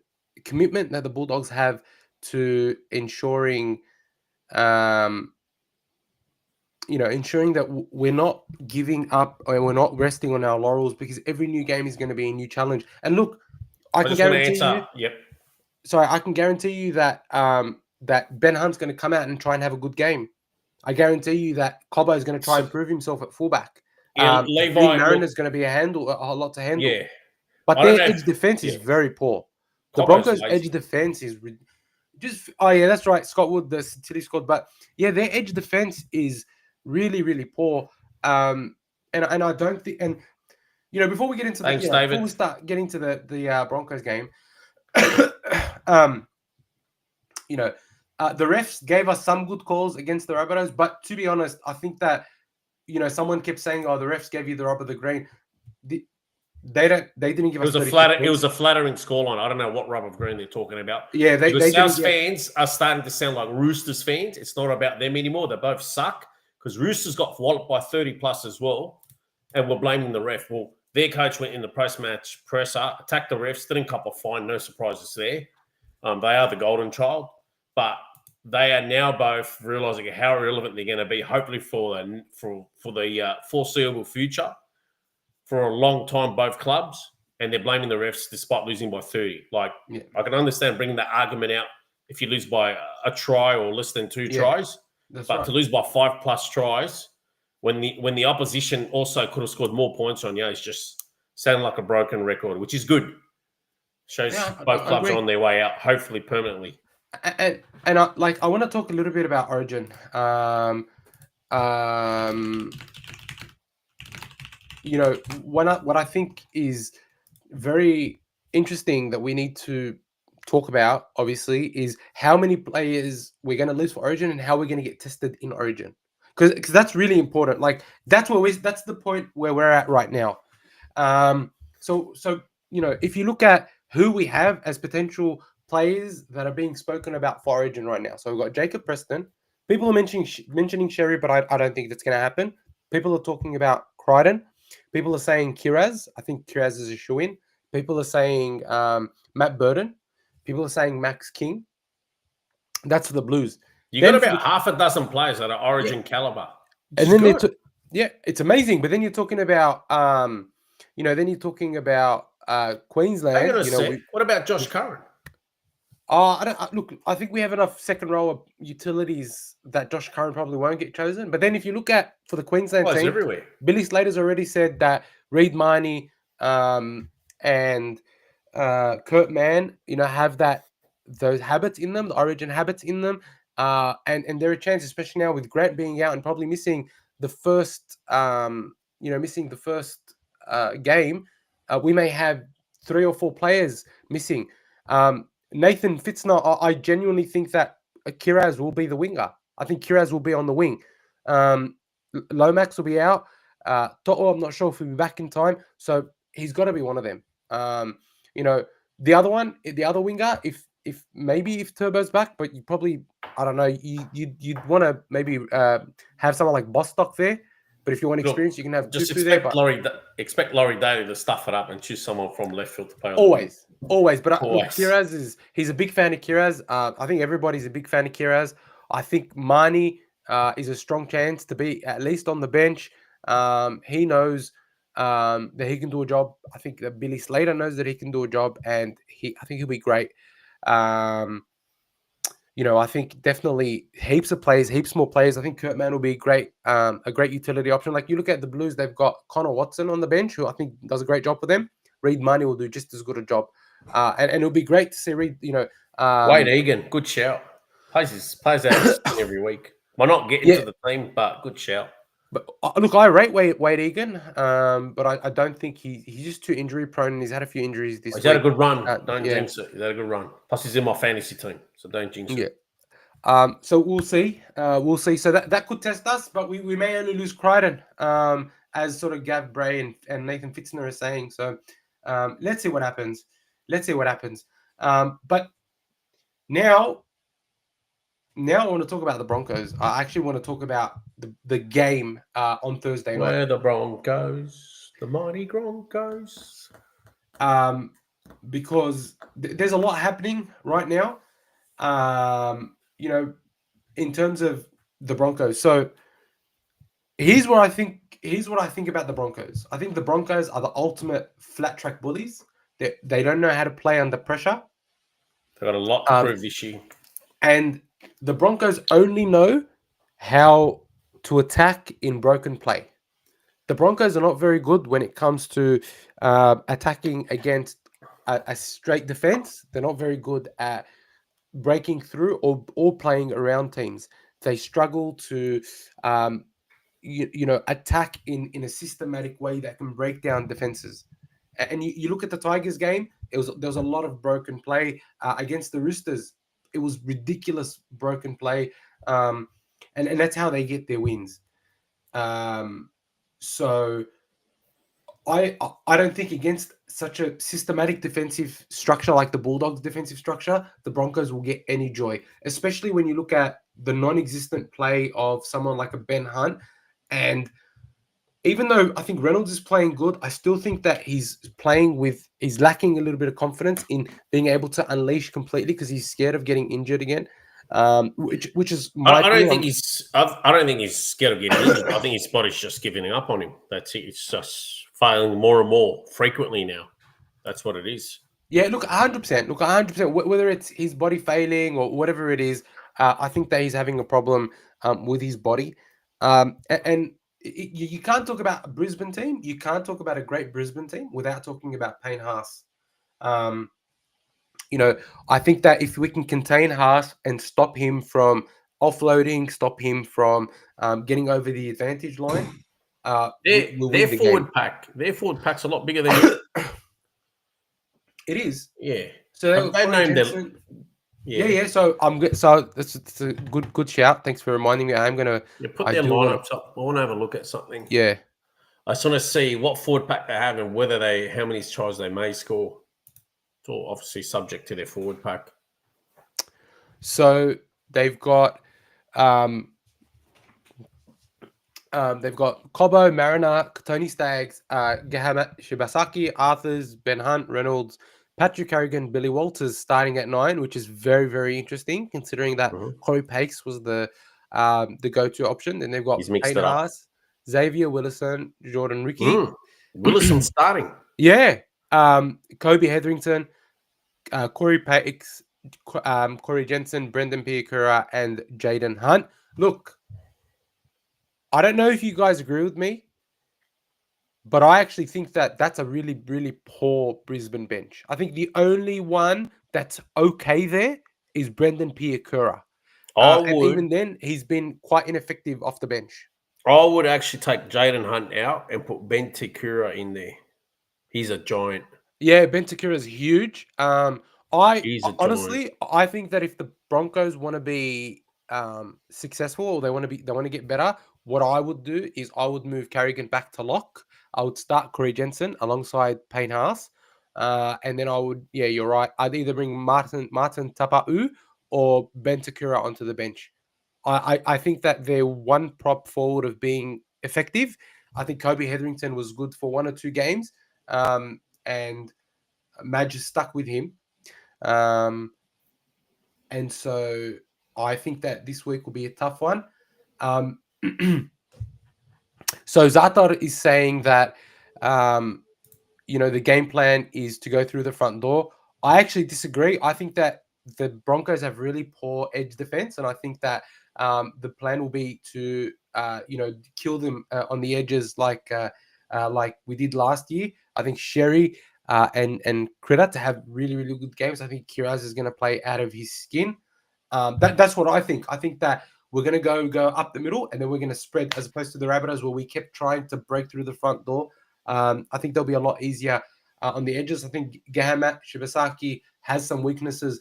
[SPEAKER 1] commitment that the Bulldogs have to ensuring that we're not giving up or we're not resting on our laurels, because every new game is going to be a new challenge. And look, I can guarantee you.
[SPEAKER 2] Yep.
[SPEAKER 1] Sorry, I can guarantee you that that Ben Hunt's going to come out and try and have a good game. I guarantee you that Cobbo is going to try and prove himself at fullback.
[SPEAKER 2] Levi
[SPEAKER 1] Mariner's going to be a lot to handle.
[SPEAKER 2] Yeah.
[SPEAKER 1] But their edge defense is very poor. The Broncos' edge defense is that's right. Scott Wood, the City squad. But yeah, their edge defense is really, really poor. And I don't think. And before we get into before we start getting to the Broncos game, the refs gave us some good calls against the Rabbitohs. But to be honest, I think that someone kept saying, "Oh, the refs gave you the rub of the green." They didn't give us.
[SPEAKER 2] It was a flattering scoreline. I don't know what rub of green they're talking about.
[SPEAKER 1] Yeah, the
[SPEAKER 2] South fans are starting to sound like Roosters fans. It's not about them anymore. They both suck, because Roosters got walloped by 30 plus as well, and we're blaming the ref. Well, their coach went in the post-match presser, attacked the refs, didn't cop a fine. No surprises there. They are the golden child, but they are now both realizing how irrelevant they're going to be, hopefully for the foreseeable future. For a long time, both clubs, and they're blaming the refs despite losing by 30. I can understand bringing that argument out if you lose by a try or less than 2 tries, but to lose by 5+ tries when the opposition also could have scored more points on you is just sounding like a broken record, which is good. Shows both clubs are on their way out, hopefully permanently.
[SPEAKER 1] And I want to talk a little bit about Origin. What I think is very interesting that we need to talk about, obviously, is how many players we're going to lose for Origin and how we're going to get tested in Origin, because that's really important. That's the point where we're at right now. So if you look at who we have as potential players that are being spoken about for Origin right now, so we've got Jacob Preston. People are mentioning Sherry, but I don't think that's going to happen. People are talking about Crichton. People are saying Kiraz. I think Kiraz is a shoo-in. People are saying Matt Burton. People are saying Max King. That's for the Blues.
[SPEAKER 2] You got about half a dozen players that are Origin caliber.
[SPEAKER 1] And then it's amazing. But then you're talking about Queensland.
[SPEAKER 2] What about Josh Curran?
[SPEAKER 1] I think we have enough second row utilities that Josh Curran probably won't get chosen. But then if you look at for the Queensland team,
[SPEAKER 2] everywhere.
[SPEAKER 1] Billy Slater's already said that Reid Marnie and Kurt Mann, have those habits in them, the Origin habits in them, and there are chances, especially now with Grant being out and probably missing the first, game. We may have 3 or 4 players missing. Nathan Fitzner, I genuinely think that Kiraz will be the winger. I think Kiraz will be on the wing. Lomax will be out. To'o, I'm not sure if he'll be back in time. So he's got to be one of them. The other winger, if Turbo's back, but you probably, I don't know, you'd want to maybe have someone like Bostock there. But if you want experience, you can have
[SPEAKER 2] just
[SPEAKER 1] Tutu there.
[SPEAKER 2] Expect Laurie Daly to stuff it up and choose someone from left field to play.
[SPEAKER 1] Always. But Kiraz he's a big fan of Kiraz. I think everybody's a big fan of Kiraz. I think Marnie is a strong chance to be at least on the bench. He knows that he can do a job. I think that Billy Slater knows that he can do a job, and I think he'll be great. I think definitely heaps more players. I think Kurt Mann will be a great utility option. Like you look at the Blues, they've got Connor Watson on the bench, who I think does a great job for them. Reid Marnie will do just as good a job. And it'll be great to see Reid,
[SPEAKER 2] Wade Egan, good shout. Plays out every week. Might not get into the team, but good shout.
[SPEAKER 1] But look, I rate Wade Egan, but I don't think he's just too injury prone, and he's had a few injuries this week.
[SPEAKER 2] He's had a good run. Don't jinx it. He's had a good run. Plus, he's in my fantasy team, so don't jinx it.
[SPEAKER 1] So we'll see. We'll see. So that could test us, but we may only lose Crichton, as sort of Gav Bray and Nathan Fitzner are saying. So let's see what happens. Let's see what happens. But now I want to talk about the Broncos. I actually want to talk about the game on Thursday night.
[SPEAKER 2] Where the Broncos, the mighty Broncos.
[SPEAKER 1] Because there's a lot happening right now. In terms of the Broncos. So here's what I think about the Broncos. I think the Broncos are the ultimate flat track bullies. They don't know how to play under pressure.
[SPEAKER 2] They've got a lot to prove this year.
[SPEAKER 1] And the Broncos only know how to attack in broken play. The Broncos are not very good when it comes to attacking against a straight defense. They're not very good at breaking through or playing around teams. They struggle to attack in a systematic way that can break down defenses. And you look at the Tigers game, there was a lot of broken play against the Roosters. It was ridiculous broken play, and that's how they get their wins. So I don't think against such a systematic defensive structure like the Bulldogs' defensive structure, the Broncos will get any joy, especially when you look at the non-existent play of someone like a Ben Hunt. And even though I think Reynolds is playing good, I still think that he's lacking a little bit of confidence in being able to unleash completely because he's scared of getting injured again. Which is my
[SPEAKER 2] I don't think he's scared of getting injured. I think his body's just giving up on him. That's it. It's just failing more and more frequently now. That's what it is.
[SPEAKER 1] Yeah, look, 100%. Look, 100%. Whether it's his body failing or whatever it is, I think that he's having a problem with his body. And you can't talk about a Brisbane team. You can't talk about a great Brisbane team without talking about Payne Haas. I think that if we can contain Haas and stop him from offloading, stop him from getting over the advantage line,
[SPEAKER 2] their forward pack's a lot bigger than you.
[SPEAKER 1] It is.
[SPEAKER 2] Yeah.
[SPEAKER 1] So
[SPEAKER 2] they named them.
[SPEAKER 1] Yeah. So I'm good. So that's a good shout. Thanks for reminding me. I'm gonna
[SPEAKER 2] put their lineups up. I want to have a look at something.
[SPEAKER 1] Yeah.
[SPEAKER 2] I just want to see what forward pack they have and how many tries they may score. It's all obviously subject to their forward pack.
[SPEAKER 1] So they've got Cobbo, Mariner, Tony Staggs, Gahamat, Shibasaki, Arthurs, Ben Hunt, Reynolds, Patrick Carrigan, Billy Walters starting at 9, which is very, very interesting considering that Corey Pakes was the go-to option. Then they've got Payne Haas, Xavier Willison, Jordan Ricky.
[SPEAKER 2] Willison starting.
[SPEAKER 1] Yeah. Kobe Hetherington, Corey Pakes, Corey Jensen, Brendan Piakura, and Jaden Hunt. Look, I don't know if you guys agree with me, but I actually think that that's a really, really poor Brisbane bench. I think the only one that's okay there is Brendan Piakura. And even then, he's been quite ineffective off the bench.
[SPEAKER 2] I would actually take Jaden Hunt out and put Ben Tikura in there. He's a giant.
[SPEAKER 1] Yeah, Ben Tikura is huge. I think that if the Broncos want to be successful or they want to get better, what I would do is I would move Carrigan back to lock. I would start Corey Jensen alongside Payne Haas, and then I would. Yeah, you're right. I'd either bring Martin Tapa'u or Ben Tikura onto the bench. I think that they're one prop forward of being effective. I think Kobe Hetherington was good for 1 or 2 games, and Madge is stuck with him. And so I think that this week will be a tough one. So Zatar is saying that, the game plan is to go through the front door. I actually disagree. I think that the Broncos have really poor edge defense, and I think that the plan will be to, kill them on the edges like we did last year. I think Sherry and Critter to have really, really good games. I think Kiraz is going to play out of his skin. That's what I think. I think that we're going to go up the middle and then we're going to spread, as opposed to the Rabbitohs where we kept trying to break through the front door. I think they'll be a lot easier on the edges. I think Gahamat Shibasaki has some weaknesses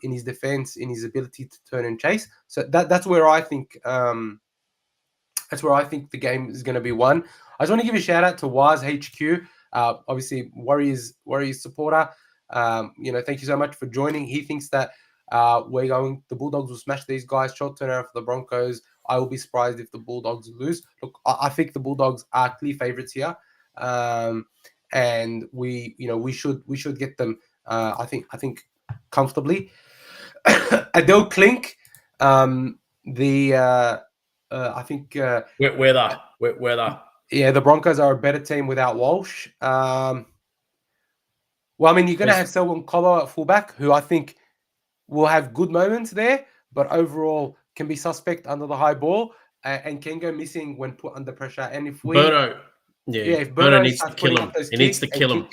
[SPEAKER 1] in his defense, in his ability to turn and chase. So that's where I think the game is going to be won. I just want to give a shout out to Waz HQ, obviously Warriors supporter. Thank you so much for joining. He thinks that the Bulldogs will smash these guys. Short turnaround for the Broncos. I will be surprised if the Bulldogs lose. Look, I think the Bulldogs are clear favourites here, and we should get them. I think comfortably. Adele Klink, I think
[SPEAKER 2] wet weather.
[SPEAKER 1] Yeah, the Broncos are a better team without Walsh. Well, I mean, you're going to have Selwyn Colo at fullback, who I think will have good moments there, but overall can be suspect under the high ball and can go missing when put under pressure. And if
[SPEAKER 2] Berto needs to kill him. He needs to kill him.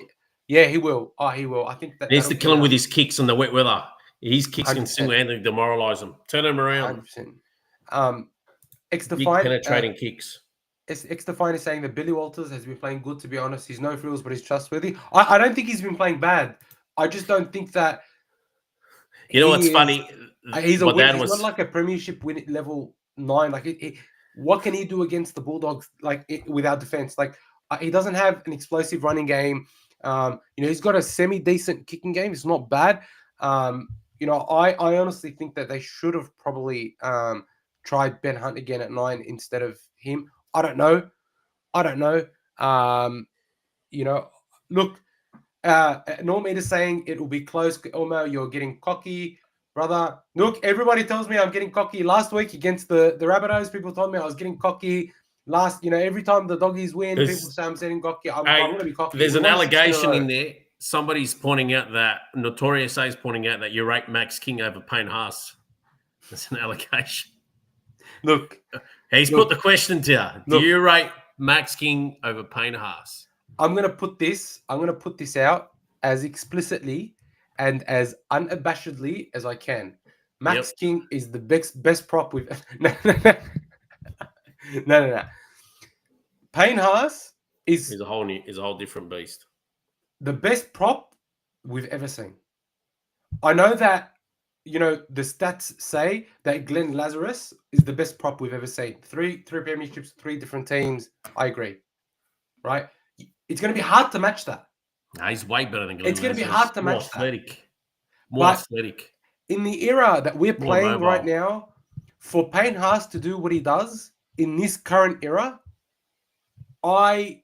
[SPEAKER 1] Yeah, he will. Oh, he will. I think that
[SPEAKER 2] he needs to kill him with his kicks in the wet weather. His kicks 100%. Can single-handedly demoralise him. Turn him around.
[SPEAKER 1] 100%.
[SPEAKER 2] Big penetrating kicks.
[SPEAKER 1] X-Define is saying that Billy Walters has been playing good, to be honest. He's no frills, but he's trustworthy. I don't think he's been playing bad. I just don't think that...
[SPEAKER 2] You know what's funny?
[SPEAKER 1] He's not like a premiership win level 9. Like, what can he do against the Bulldogs without defense? Like, he doesn't have an explosive running game. He's got a semi-decent kicking game. It's not bad. I honestly think that they should have probably tried Ben Hunt again at 9 instead of him. I don't know. Look, Norm is saying it will be close. Elmo, you're getting cocky, brother. Look, everybody tells me I'm getting cocky. Last week against the Rabbitohs, people told me I was getting cocky. Every time the Doggies win, people say I'm getting cocky. I'm going to be cocky.
[SPEAKER 2] There's an allegation in there. Somebody's pointing out that Notorious A is pointing out that you rate Max King over Payne Haas. That's an allegation.
[SPEAKER 1] Look,
[SPEAKER 2] he's put the question to you. Do you rate Max King over Payne Haas?
[SPEAKER 1] I'm gonna put this out as explicitly and as unabashedly as I can. Max King is the best prop we've No. Payne Haas is
[SPEAKER 2] a whole different beast.
[SPEAKER 1] The best prop we've ever seen. I know that the stats say that Glenn Lazarus is the best prop we've ever seen. Three premierships, 3 different teams. I agree. Right? It's going to be hard to match that.
[SPEAKER 2] No, he's way better than Glenn
[SPEAKER 1] It's going to be hard to match
[SPEAKER 2] that. More athletic.
[SPEAKER 1] In the era that we're playing right now, for Payne Haas to do what he does in this current era, I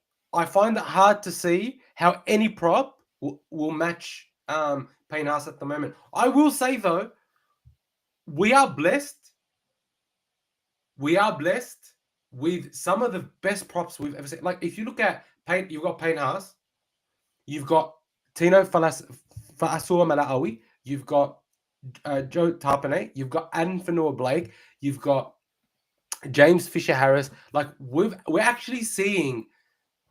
[SPEAKER 1] find it hard to see how any prop will match Payne Haas at the moment. I will say, though, we are blessed with some of the best props we've ever seen. Like, if you look at Payne, you've got Payne Haas, you've got Tino Fa'asua Mala'awi, you've got Joe Tarpanay, you've got Adam Fanua-Blake, you've got James Fisher-Harris. Like, we're actually seeing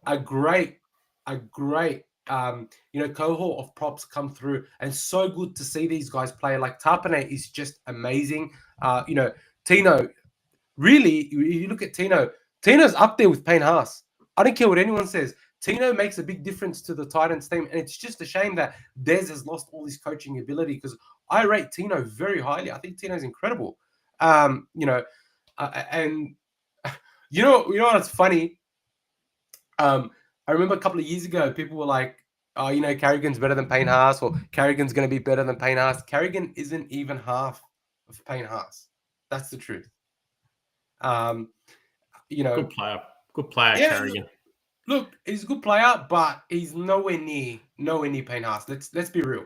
[SPEAKER 1] a great cohort of props come through, and so good to see these guys play. Like, Tarpanay is just amazing. Tino, really, you look at Tino's up there with Payne Haas. I don't care what anyone says. Tino makes a big difference to the Titans team, and it's just a shame that Des has lost all his coaching ability, because I rate Tino very highly. I think Tino's incredible. And you know what's funny? I remember a couple of years ago, people were like, "Oh, Carrigan's better than Payne Haas, or Carrigan's going to be better than Payne Haas." Carrigan isn't even half of Payne Haas. That's the truth.
[SPEAKER 2] Good player, yeah, Carrigan.
[SPEAKER 1] Look, he's a good player, but he's nowhere near Payne Haas. Let's be real.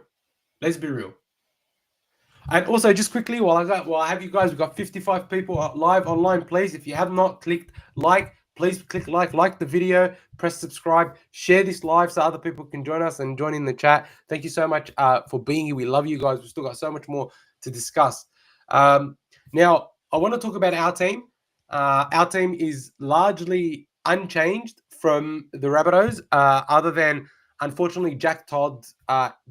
[SPEAKER 1] And also, just quickly, while I have you guys, we've got 55 people live online. Please, if you have not clicked like, please click like the video, press subscribe, share this live so other people can join us and join in the chat. Thank you so much for being here. We love you guys. We've still got so much more to discuss. Now, I want to talk about our team. Our team is largely unchanged from the Rabbitohs, other than, unfortunately, Jack Todd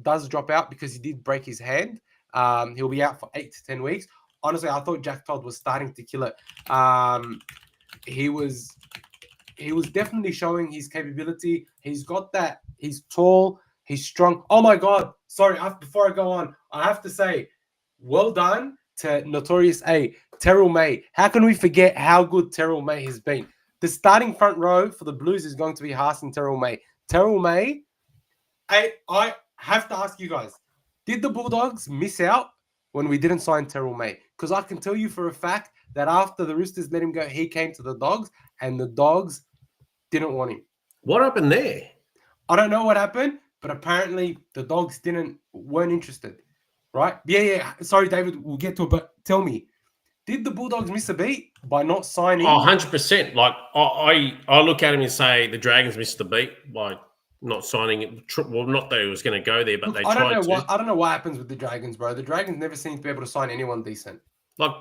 [SPEAKER 1] does drop out because he did break his hand. He'll be out for 8 to 10 weeks. Honestly, I thought Jack Todd was starting to kill it. He was definitely showing his capability. He's got that. He's tall. He's strong. Oh my God! Sorry. Before I go on, I have to say, well done to Notorious A, Terrell May. How can we forget how good Terrell May has been? The starting front row for the Blues is going to be Haas and Terrell May. Terrell May, I have to ask you guys, did the Bulldogs miss out when we didn't sign Terrell May? Because I can tell you for a fact that after the Roosters let him go, he came to the Dogs, and the Dogs didn't want him.
[SPEAKER 2] What happened there?
[SPEAKER 1] I don't know what happened, but apparently the Dogs weren't interested, right? Yeah. Sorry, David, we'll get to it, but tell me, did the Bulldogs miss a beat by not signing?
[SPEAKER 2] 100%. Like, I look at him and say the Dragons missed the beat by not signing it. Well, not that it was going to go there, but
[SPEAKER 1] Look,
[SPEAKER 2] they
[SPEAKER 1] I
[SPEAKER 2] tried
[SPEAKER 1] don't know what happens with the Dragons, bro. The Dragons never seem to be able to sign anyone decent.
[SPEAKER 2] Like,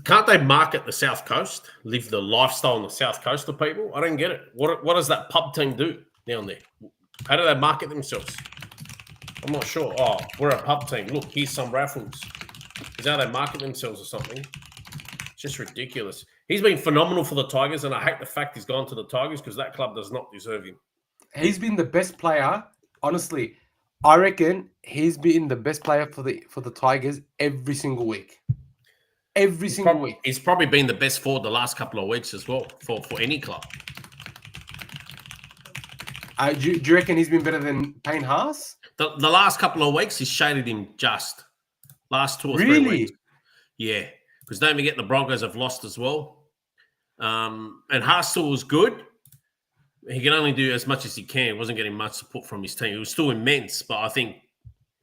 [SPEAKER 2] can't they market the South Coast, live the lifestyle on the South Coast of people? I don't get it. What does that pub team do down there? How do they market themselves? I'm not sure. Oh, we're a pub team. Look, here's some raffles. Is how they market themselves or something. It's just ridiculous. He's been phenomenal for the Tigers, and I hate the fact he's gone to the Tigers because that club does not deserve him.
[SPEAKER 1] He's been the best player. Honestly, I reckon he's been the best player for the Tigers every single week. Every single week.
[SPEAKER 2] He's probably been the best forward the last couple of weeks as well for any club.
[SPEAKER 1] Do you reckon he's been better than Payne Haas?
[SPEAKER 2] The last couple of weeks, he's shaded him just. Last 2 or 3
[SPEAKER 1] Really?
[SPEAKER 2] weeks. Yeah. Because don't forget the Broncos have lost as well. And Haas still was good. He can only do as much as he can. He wasn't getting much support from his team. It was still immense, but I think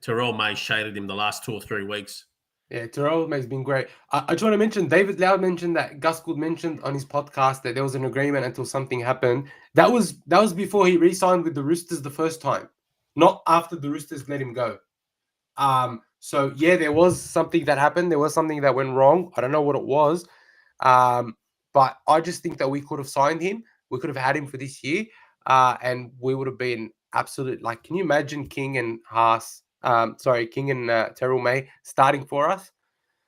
[SPEAKER 2] Terrell May shaded him the last 2 or 3 weeks.
[SPEAKER 1] Yeah, Terrell May's been great. I just want to mention, David Loud mentioned that Gus Gould mentioned on his podcast that there was an agreement until something happened. That was before he re-signed with the Roosters the first time, not after the Roosters let him go. So yeah, there was something that happened. There was something that went wrong. I don't know what it was. But I just think that we could have signed him. We could have had him for this year. And we would have been absolute, like, can you imagine King and King and Terrell May starting for us?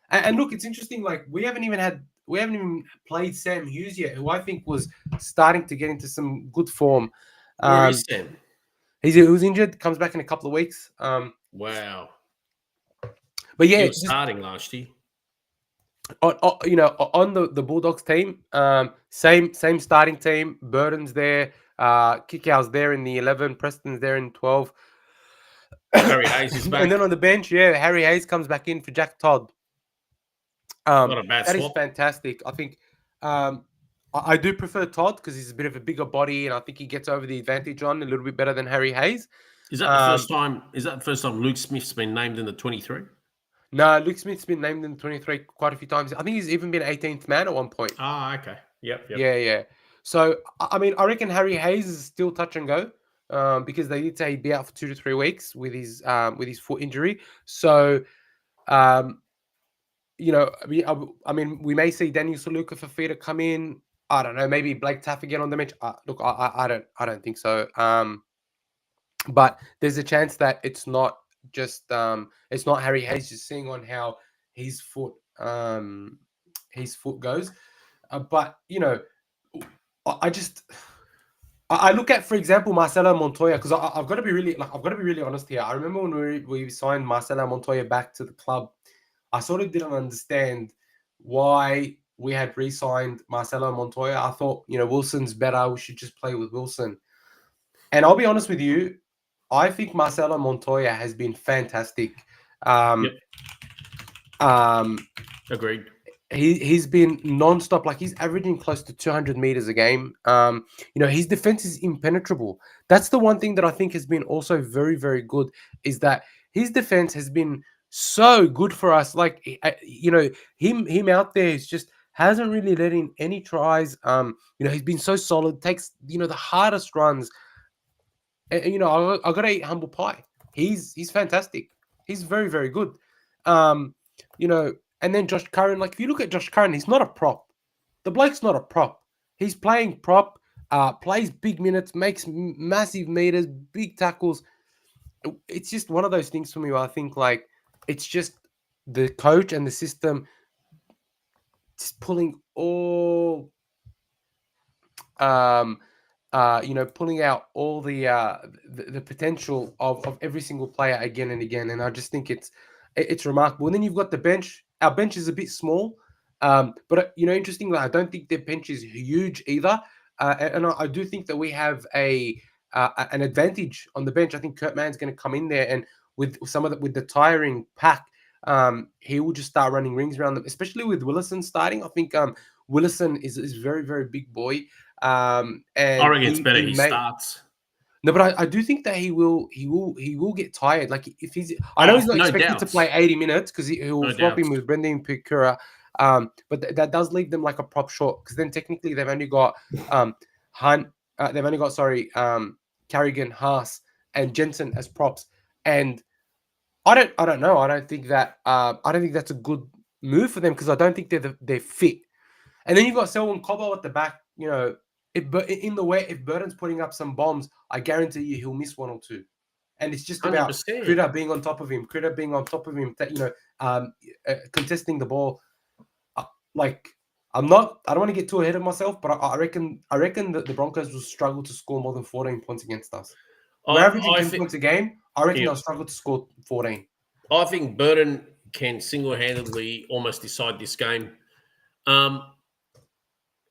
[SPEAKER 1] And look, it's interesting. Like, we haven't even played Sam Hughes yet, who I think was starting to get into some good form.
[SPEAKER 2] Where is Sam?
[SPEAKER 1] He was injured. Comes back in a couple of weeks.
[SPEAKER 2] Wow.
[SPEAKER 1] But yeah,
[SPEAKER 2] he was starting last year.
[SPEAKER 1] On the Bulldogs team, same starting team. Burton's there. Kickout's there in the 11. Preston's there in 12.
[SPEAKER 2] Harry Hayes is back.
[SPEAKER 1] And then on the bench, Harry Hayes comes back in for Jack Todd.
[SPEAKER 2] Not a bad
[SPEAKER 1] that
[SPEAKER 2] swap.
[SPEAKER 1] Is fantastic. I think I do prefer Todd because he's a bit of a bigger body, and I think he gets over the advantage on a little bit better than Harry Hayes.
[SPEAKER 2] Is that the first time? Is that the first time Luke Smith's been named in the 23?
[SPEAKER 1] No, Luke Smith's been named in the 23 quite a few times. I think he's even been 18th man at one point.
[SPEAKER 2] Ah, okay. Yep.
[SPEAKER 1] Yeah. So, I mean, I reckon Harry Hayes is still touch and go because they did say he'd be out for 2 to 3 weeks with his foot injury. So, I mean, we may see Daniel Saluka Fafita come in. I don't know. Maybe Blake Taff again on the bench. Look, I don't think so. But there's a chance that it's not just it's not Harry Hayes, just seeing on how his foot goes. But I look at, for example, Marcelo Montoya, because I've got to be really honest here. I remember when we signed Marcelo Montoya back to the club, I sort of didn't understand why we had re-signed Marcelo Montoya. I thought, Wilson's better. We should just play with Wilson. And I'll be honest with you, I think Marcelo Montoya has been fantastic.
[SPEAKER 2] Agreed.
[SPEAKER 1] He's been non-stop. Like, he's averaging close to 200 meters a game. His defense is impenetrable. That's the one thing that I think has been also very, very good, is that his defense has been so good for us. Like, him out there is just hasn't really let in any tries. He's been so solid, takes, the hardest runs. And, I got to eat humble pie. He's fantastic. He's very, very good. And then Josh Curran, like, if you look at Josh Curran, he's not a prop. The bloke's not a prop. He's playing prop, plays big minutes, makes massive meters, big tackles. It's just one of those things for me where I think, like, it's just the coach and the system just pulling all, pulling out all the potential of every single player again and again. And I just think it's it's remarkable. And then you've got the bench. Our bench is a bit small, but interestingly, I don't think their bench is huge either. And I do think that we have an advantage on the bench. I think Kurt Mann's going to come in there, and with with the tiring pack, he will just start running rings around them, especially with Willison starting. I think Willison is very, very big boy. And
[SPEAKER 2] I reckon it's better he starts.
[SPEAKER 1] No, but I do think that he will get tired. Like if I know he's not expected to play 80 minutes because he'll swap him with Brendan Pikura. But that does leave them like a prop short, because then technically they've only got Carrigan, Haas, and Jensen as props. And I don't know. I don't think that's a good move for them, because I don't think they're fit. And then you've got Selwyn Cobbo at the back. If Burton's putting up some bombs, I guarantee you he'll miss one or two. And it's just about
[SPEAKER 2] 100%.
[SPEAKER 1] Critter being on top of him. Contesting the ball. I don't want to get too ahead of myself, but I reckon that the Broncos will struggle to score more than 14 points against us. We're averaging 10 points a game. I reckon they'll struggle to score 14.
[SPEAKER 2] I think Burton can single-handedly almost decide this game.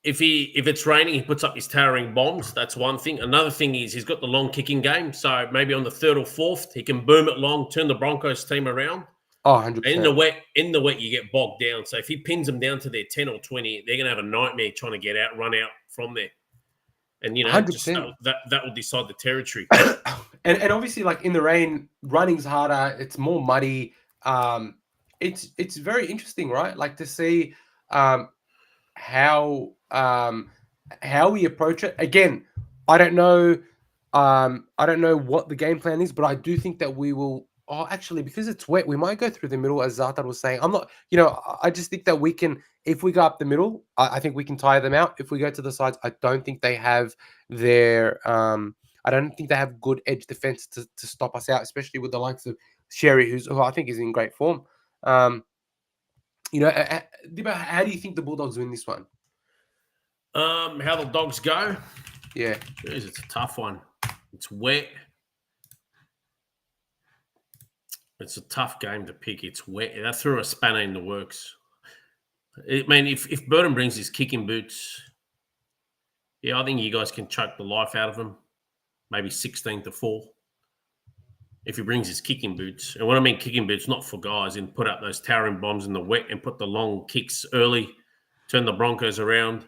[SPEAKER 2] If it's raining, he puts up his towering bombs. That's one thing. Another thing is he's got the long kicking game. So maybe on the third or fourth, he can boom it long, turn the Broncos team around.
[SPEAKER 1] Oh, 100%.
[SPEAKER 2] And in the wet, you get bogged down. So if he pins them down to their 10 or 20, they're going to have a nightmare trying to run out from there. And, that will decide the territory.
[SPEAKER 1] and obviously, like in the rain, running's harder. It's more muddy. It's very interesting, right? Like to see how we approach it. Again, I don't know what the game plan is, but I do think that we will. Oh, actually, because it's wet, we might go through the middle, as Zartan was saying. I'm not, I just think that we can, if we go up the middle, I think we can tire them out. If we go to the sides, I don't think they have I don't think they have good edge defense to stop us out, especially with the likes of Sherry, who I think is in great form. Dibbo, how do you think the Bulldogs win this one?
[SPEAKER 2] How the Dogs go?
[SPEAKER 1] Yeah.
[SPEAKER 2] Jeez, it's a tough one. It's wet. It's a tough game to pick. It's wet. That threw a spanner in the works. I mean, if Burton brings his kicking boots, I think you guys can choke the life out of him. Maybe 16-4. If he brings his kicking boots. And when I mean kicking boots, not for guys, and put up those towering bombs in the wet and put the long kicks early, turn the Broncos around.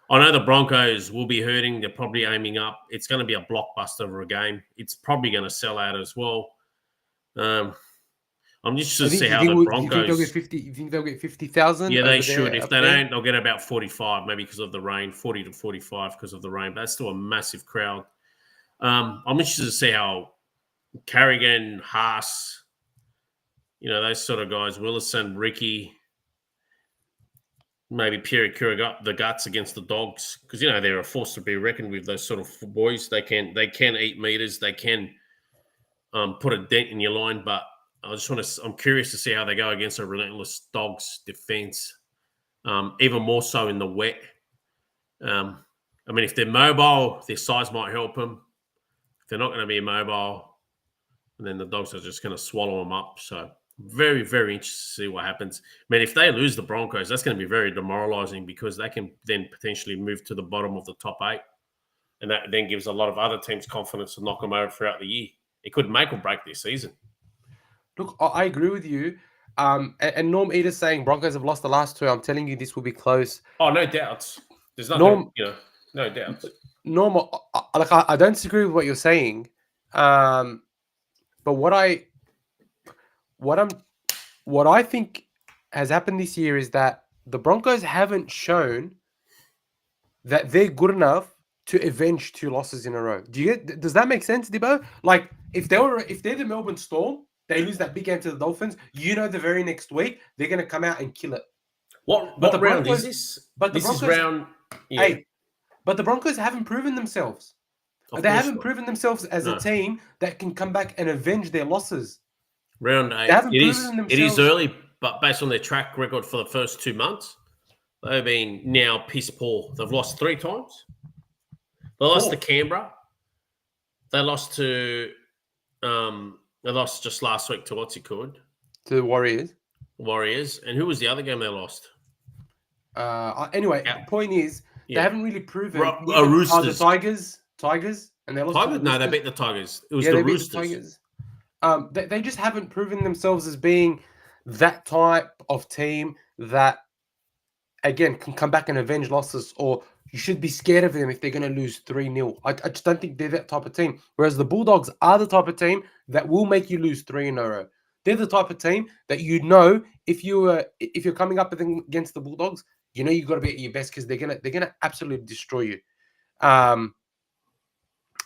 [SPEAKER 2] I know the Broncos will be hurting. They're probably aiming up. It's going to be a blockbuster of a game. It's probably going to sell out as well. I'm just to see how the Broncos.
[SPEAKER 1] You think they'll get 50,000?
[SPEAKER 2] Yeah, they should. If they don't, they'll get about 45, maybe because of the rain. 40 to 45 because of the rain. But that's still a massive crowd. I'm interested to see how Carrigan, Haas, those sort of guys, Willison, Ricky, maybe Pierre Cura got the guts against the Dogs, because they're a force to be reckoned with. Those sort of boys, they can eat meters, they can put a dent in your line, but I'm curious to see how they go against a relentless Dogs defense, even more so in the wet. I mean, if they're mobile, their size might help them. If they're not going to be mobile, and then the Dogs are just going to swallow them up. So very, very interested to see what happens. I mean, if they lose the Broncos, that's going to be very demoralizing, because they can then potentially move to the bottom of the top 8. And that then gives a lot of other teams confidence to knock them over throughout the year. It could make or break their season.
[SPEAKER 1] Look, I agree with you. And Norm Eater's saying Broncos have lost the last 2. I'm telling you, this will be close.
[SPEAKER 2] Oh, no doubts. There's nothing, no doubts.
[SPEAKER 1] Norm, I don't disagree with what you're saying. But what I think has happened this year is that the Broncos haven't shown that they're good enough to avenge 2 losses in a row. Does that make sense, Dibbo? Like, if they're the Melbourne Storm, they lose that big game to the Dolphins, the very next week they're going to come out and kill it.
[SPEAKER 2] What round is this? This is round 8.
[SPEAKER 1] But the Broncos haven't proven themselves. They haven't proven themselves as a team that can come back and avenge their losses.
[SPEAKER 2] Round 8. It is early, but based on their track record for the first 2 months, they've been now piss poor. They've lost 3 times. They lost to Canberra. They lost to they lost just last week to what's it called?
[SPEAKER 1] to the Warriors.
[SPEAKER 2] Warriors. And who was the other game they lost?
[SPEAKER 1] Anyway,
[SPEAKER 2] Yeah.
[SPEAKER 1] point is they haven't really proven. The
[SPEAKER 2] Roosters.
[SPEAKER 1] Tigers, and they lost to the
[SPEAKER 2] Tigers? No, they
[SPEAKER 1] Roosters.
[SPEAKER 2] beat the Tigers. It was
[SPEAKER 1] Yeah,
[SPEAKER 2] the
[SPEAKER 1] they beat
[SPEAKER 2] Roosters.
[SPEAKER 1] the Tigers. They just haven't proven themselves as being that type of team that, again, can come back and avenge losses, or you should be scared of them if they're going to lose 3-0. I just don't think they're that type of team. Whereas the Bulldogs are the type of team that will make you lose 3 in a row. They're the type of team that if you're coming up against the Bulldogs, you've got to be at your best because they're gonna absolutely destroy you. And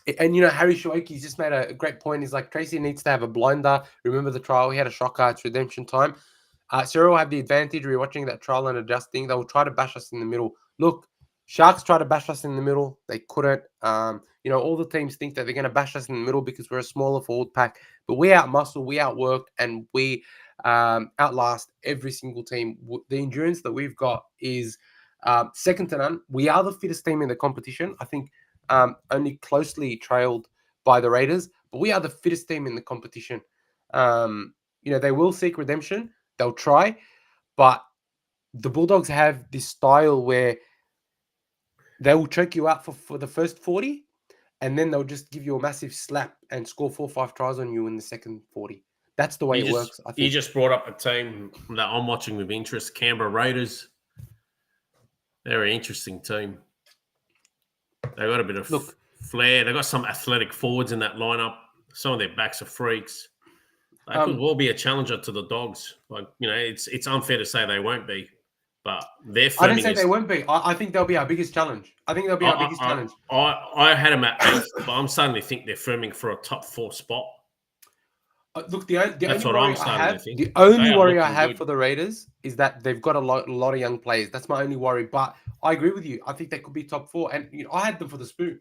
[SPEAKER 1] Harry Shoiki's just made a great point. He's like, Tracy needs to have a blinder. Remember the trial? He had a shocker. It's redemption time. Sarah will have the advantage. We're watching that trial and adjusting. They will try to bash us in the middle. Look, Sharks try to bash us in the middle. They couldn't. All the teams think that they're going to bash us in the middle because we're a smaller forward pack. But we out-muscle, we outwork, and we outlast every single team. The endurance that we've got is second to none. We are the fittest team in the competition. I think only closely trailed by the Raiders, but we are the fittest team in the competition. They will seek redemption. They'll try, but the Bulldogs have this style where they will choke you out for the first 40, and then they'll just give you a massive slap and score 4 or 5 tries on you in the second 40. That's the way it works, I think.
[SPEAKER 2] You just brought up a team that I'm watching with interest, Canberra Raiders. They're an interesting team. They got a bit of flair. They got some athletic forwards in that lineup. Some of their backs are freaks. They could well be a challenger to the Dogs. It's unfair to say they won't be, but their
[SPEAKER 1] I don't say they won't be. I think they'll be our biggest challenge. I think they'll be our biggest challenge.
[SPEAKER 2] I had them at 8th, but I'm starting to think they're firming for a top 4 spot.
[SPEAKER 1] Look, the only worry I have for the Raiders is that they've got a lot of young players. That's my only worry. But I agree with you. I think they could be top 4, and I had them for the spoon,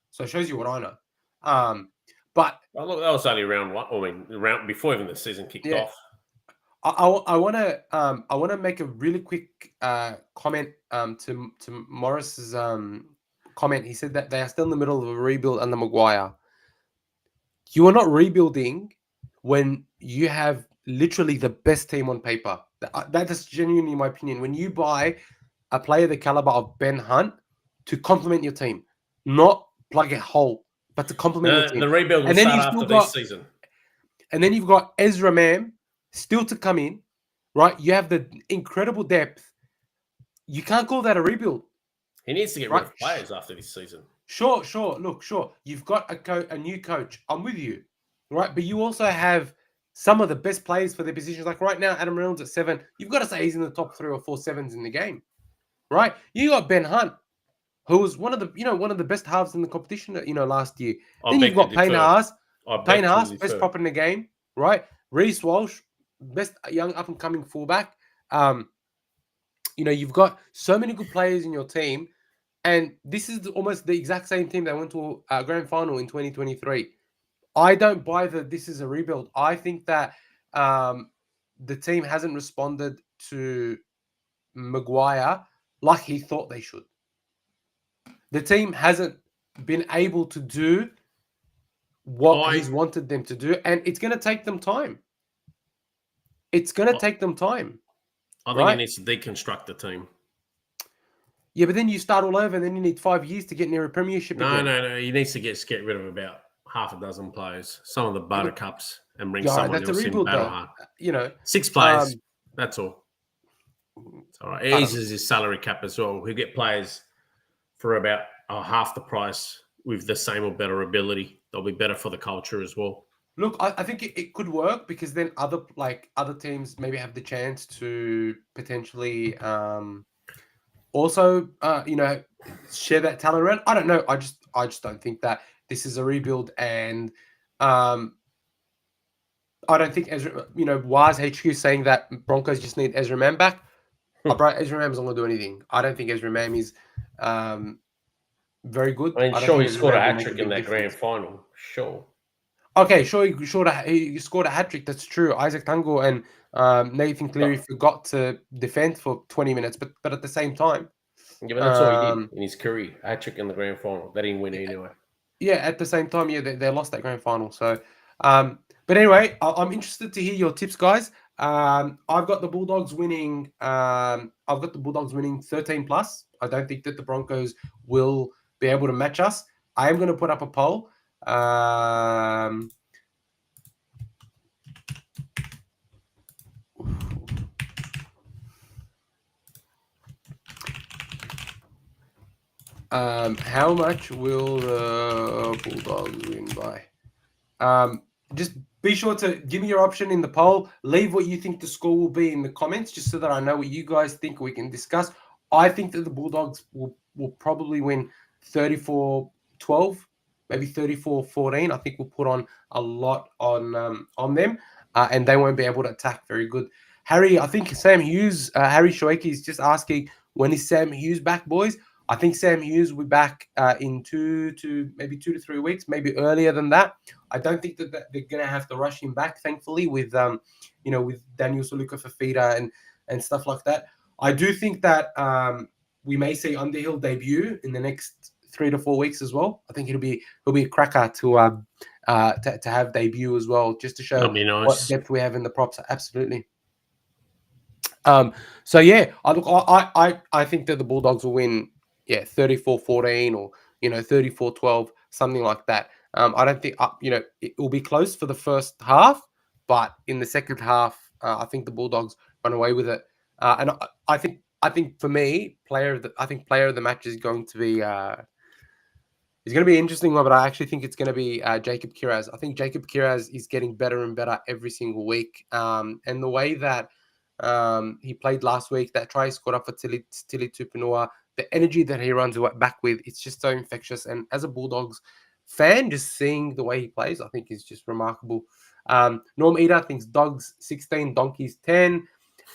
[SPEAKER 1] so it shows you what I know. But
[SPEAKER 2] look, that was only round 1. I mean, round before even the season kicked off.
[SPEAKER 1] I want to make a really quick comment to Morris's comment. He said that they are still in the middle of a rebuild under Maguire. You are not rebuilding when you have literally the best team on paper. That is genuinely my opinion. When you buy a player the caliber of Ben Hunt to complement your team, not plug a hole, but to complement your team.
[SPEAKER 2] The rebuild will start after this season.
[SPEAKER 1] And then you've got Ezra Mam still to come in, right? You have the incredible depth. You can't call that a rebuild.
[SPEAKER 2] He needs to get rid of players after this season.
[SPEAKER 1] Sure. Look, sure. You've got a new coach. I'm with you, right? But you also have some of the best players for their positions. Like right now, Adam Reynolds at 7. You've got to say he's in the top 3 or 4 7s in the game, right? You got Ben Hunt, who was one of the best halves in the competition, last year. Then you've got Payne Haas. Payne Haas, best prop in the game, right? Reece Walsh, best young up-and-coming fullback. You've got so many good players in your team, and this is almost the exact same team that went to a grand final in 2023. I don't buy that this is a rebuild. I think that the team hasn't responded to Maguire like he thought they should. The team hasn't been able to do what he's wanted them to do, and it's going to take them time. It's going to take them time.
[SPEAKER 2] I think he needs to deconstruct the team.
[SPEAKER 1] Yeah, but then you start all over, and then you need 5 years to get near a premiership again.
[SPEAKER 2] No. He needs to get rid of about half a dozen players, some of the buttercups, and bring someone else in battle hard. 6 players, that's all. It's all right. It eases his salary cap as well. He'll get players for about half the price with the same or better ability. They'll be better for the culture as well.
[SPEAKER 1] Look, I think it could work because then other teams maybe have the chance to potentially also share that talent around. I don't know. I just don't think that this is a rebuild, and I don't think Ezra. Wise HQ saying that Broncos just need Ezra Mam back. Ezra Mam isn't going to do anything. I don't think Ezra Mam is very good.
[SPEAKER 2] I mean, sure, he scored a hat-trick in that grand final. Sure.
[SPEAKER 1] Okay, sure, he scored a hat-trick. That's true. Isaac Tango and Nathan Cleary forgot to defend for 20 minutes, but at the same time.
[SPEAKER 2] Yeah, but that's all he did in his career. Hat-trick in the grand final. They didn't win anyway.
[SPEAKER 1] Yeah, at the same time, they lost that grand final. So, but anyway, I'm interested to hear your tips, guys. I've got the Bulldogs winning. I've got the Bulldogs winning 13 plus. I don't think that the Broncos will be able to match us. I am going to put up a poll. How much will the Bulldogs win by? Just be sure to give me your option in the poll. Leave what you think the score will be in the comments, just so that I know what you guys think we can discuss. I think that the Bulldogs will probably win 34-12, maybe 34-14. I think we'll put on a lot on them, and they won't be able to attack very good. Harry, I think Sam Hughes, Harry Shoeki is just asking, when is Sam Hughes back, boys? I think Sam Hughes will be back in 2 to 3 weeks, maybe earlier than that. I don't think that they're going to have to rush him back, thankfully, with with Daniel Suluka Fafita and stuff like that. I do think that we may see Underhill debut in the next 3 to 4 weeks as well. I think he'll be a cracker to have debut as well, just to show what depth we have in the props. Absolutely. So yeah, I think that the Bulldogs will win. Yeah, 34-14 or 34-12, something like that. I don't think it will be close for the first half, but in the second half, I think the Bulldogs run away with it. And I think for me, player of the match is going to be it's going to be an interesting one, but I actually think it's going to be Jacob Kiraz. I think Jacob Kiraz is getting better and better every single week, and the way that he played last week, that try he scored up for Tili Tupanua, the energy that he runs back with, it's just so infectious. And as a Bulldogs fan, just seeing the way he plays, I think is just remarkable. Norm Eder thinks Dogs 16, Donkeys 10.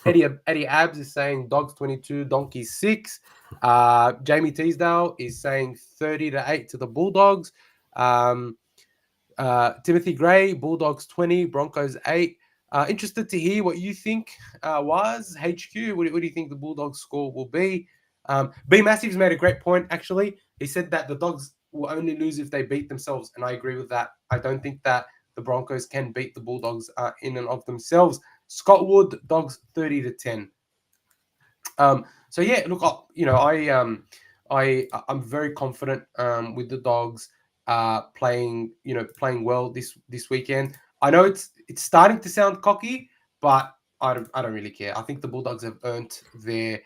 [SPEAKER 1] Eddie Abs is saying Dogs 22, Donkeys 6. Jamie Teasdale is saying 30-8 to the Bulldogs. Timothy Gray, Bulldogs 20, Broncos 8. Interested to hear what you think was HQ. What do you think the Bulldogs score will be? B Massive's made a great point, actually. He said that the Dogs will only lose if they beat themselves, and I agree with that. I don't think that the Broncos can beat the Bulldogs in and of themselves. Scott Wood, Dogs 30-10. So yeah, look, I'm very confident with the Dogs playing well this weekend. I know it's starting to sound cocky, but I don't really care. I think the Bulldogs have earned their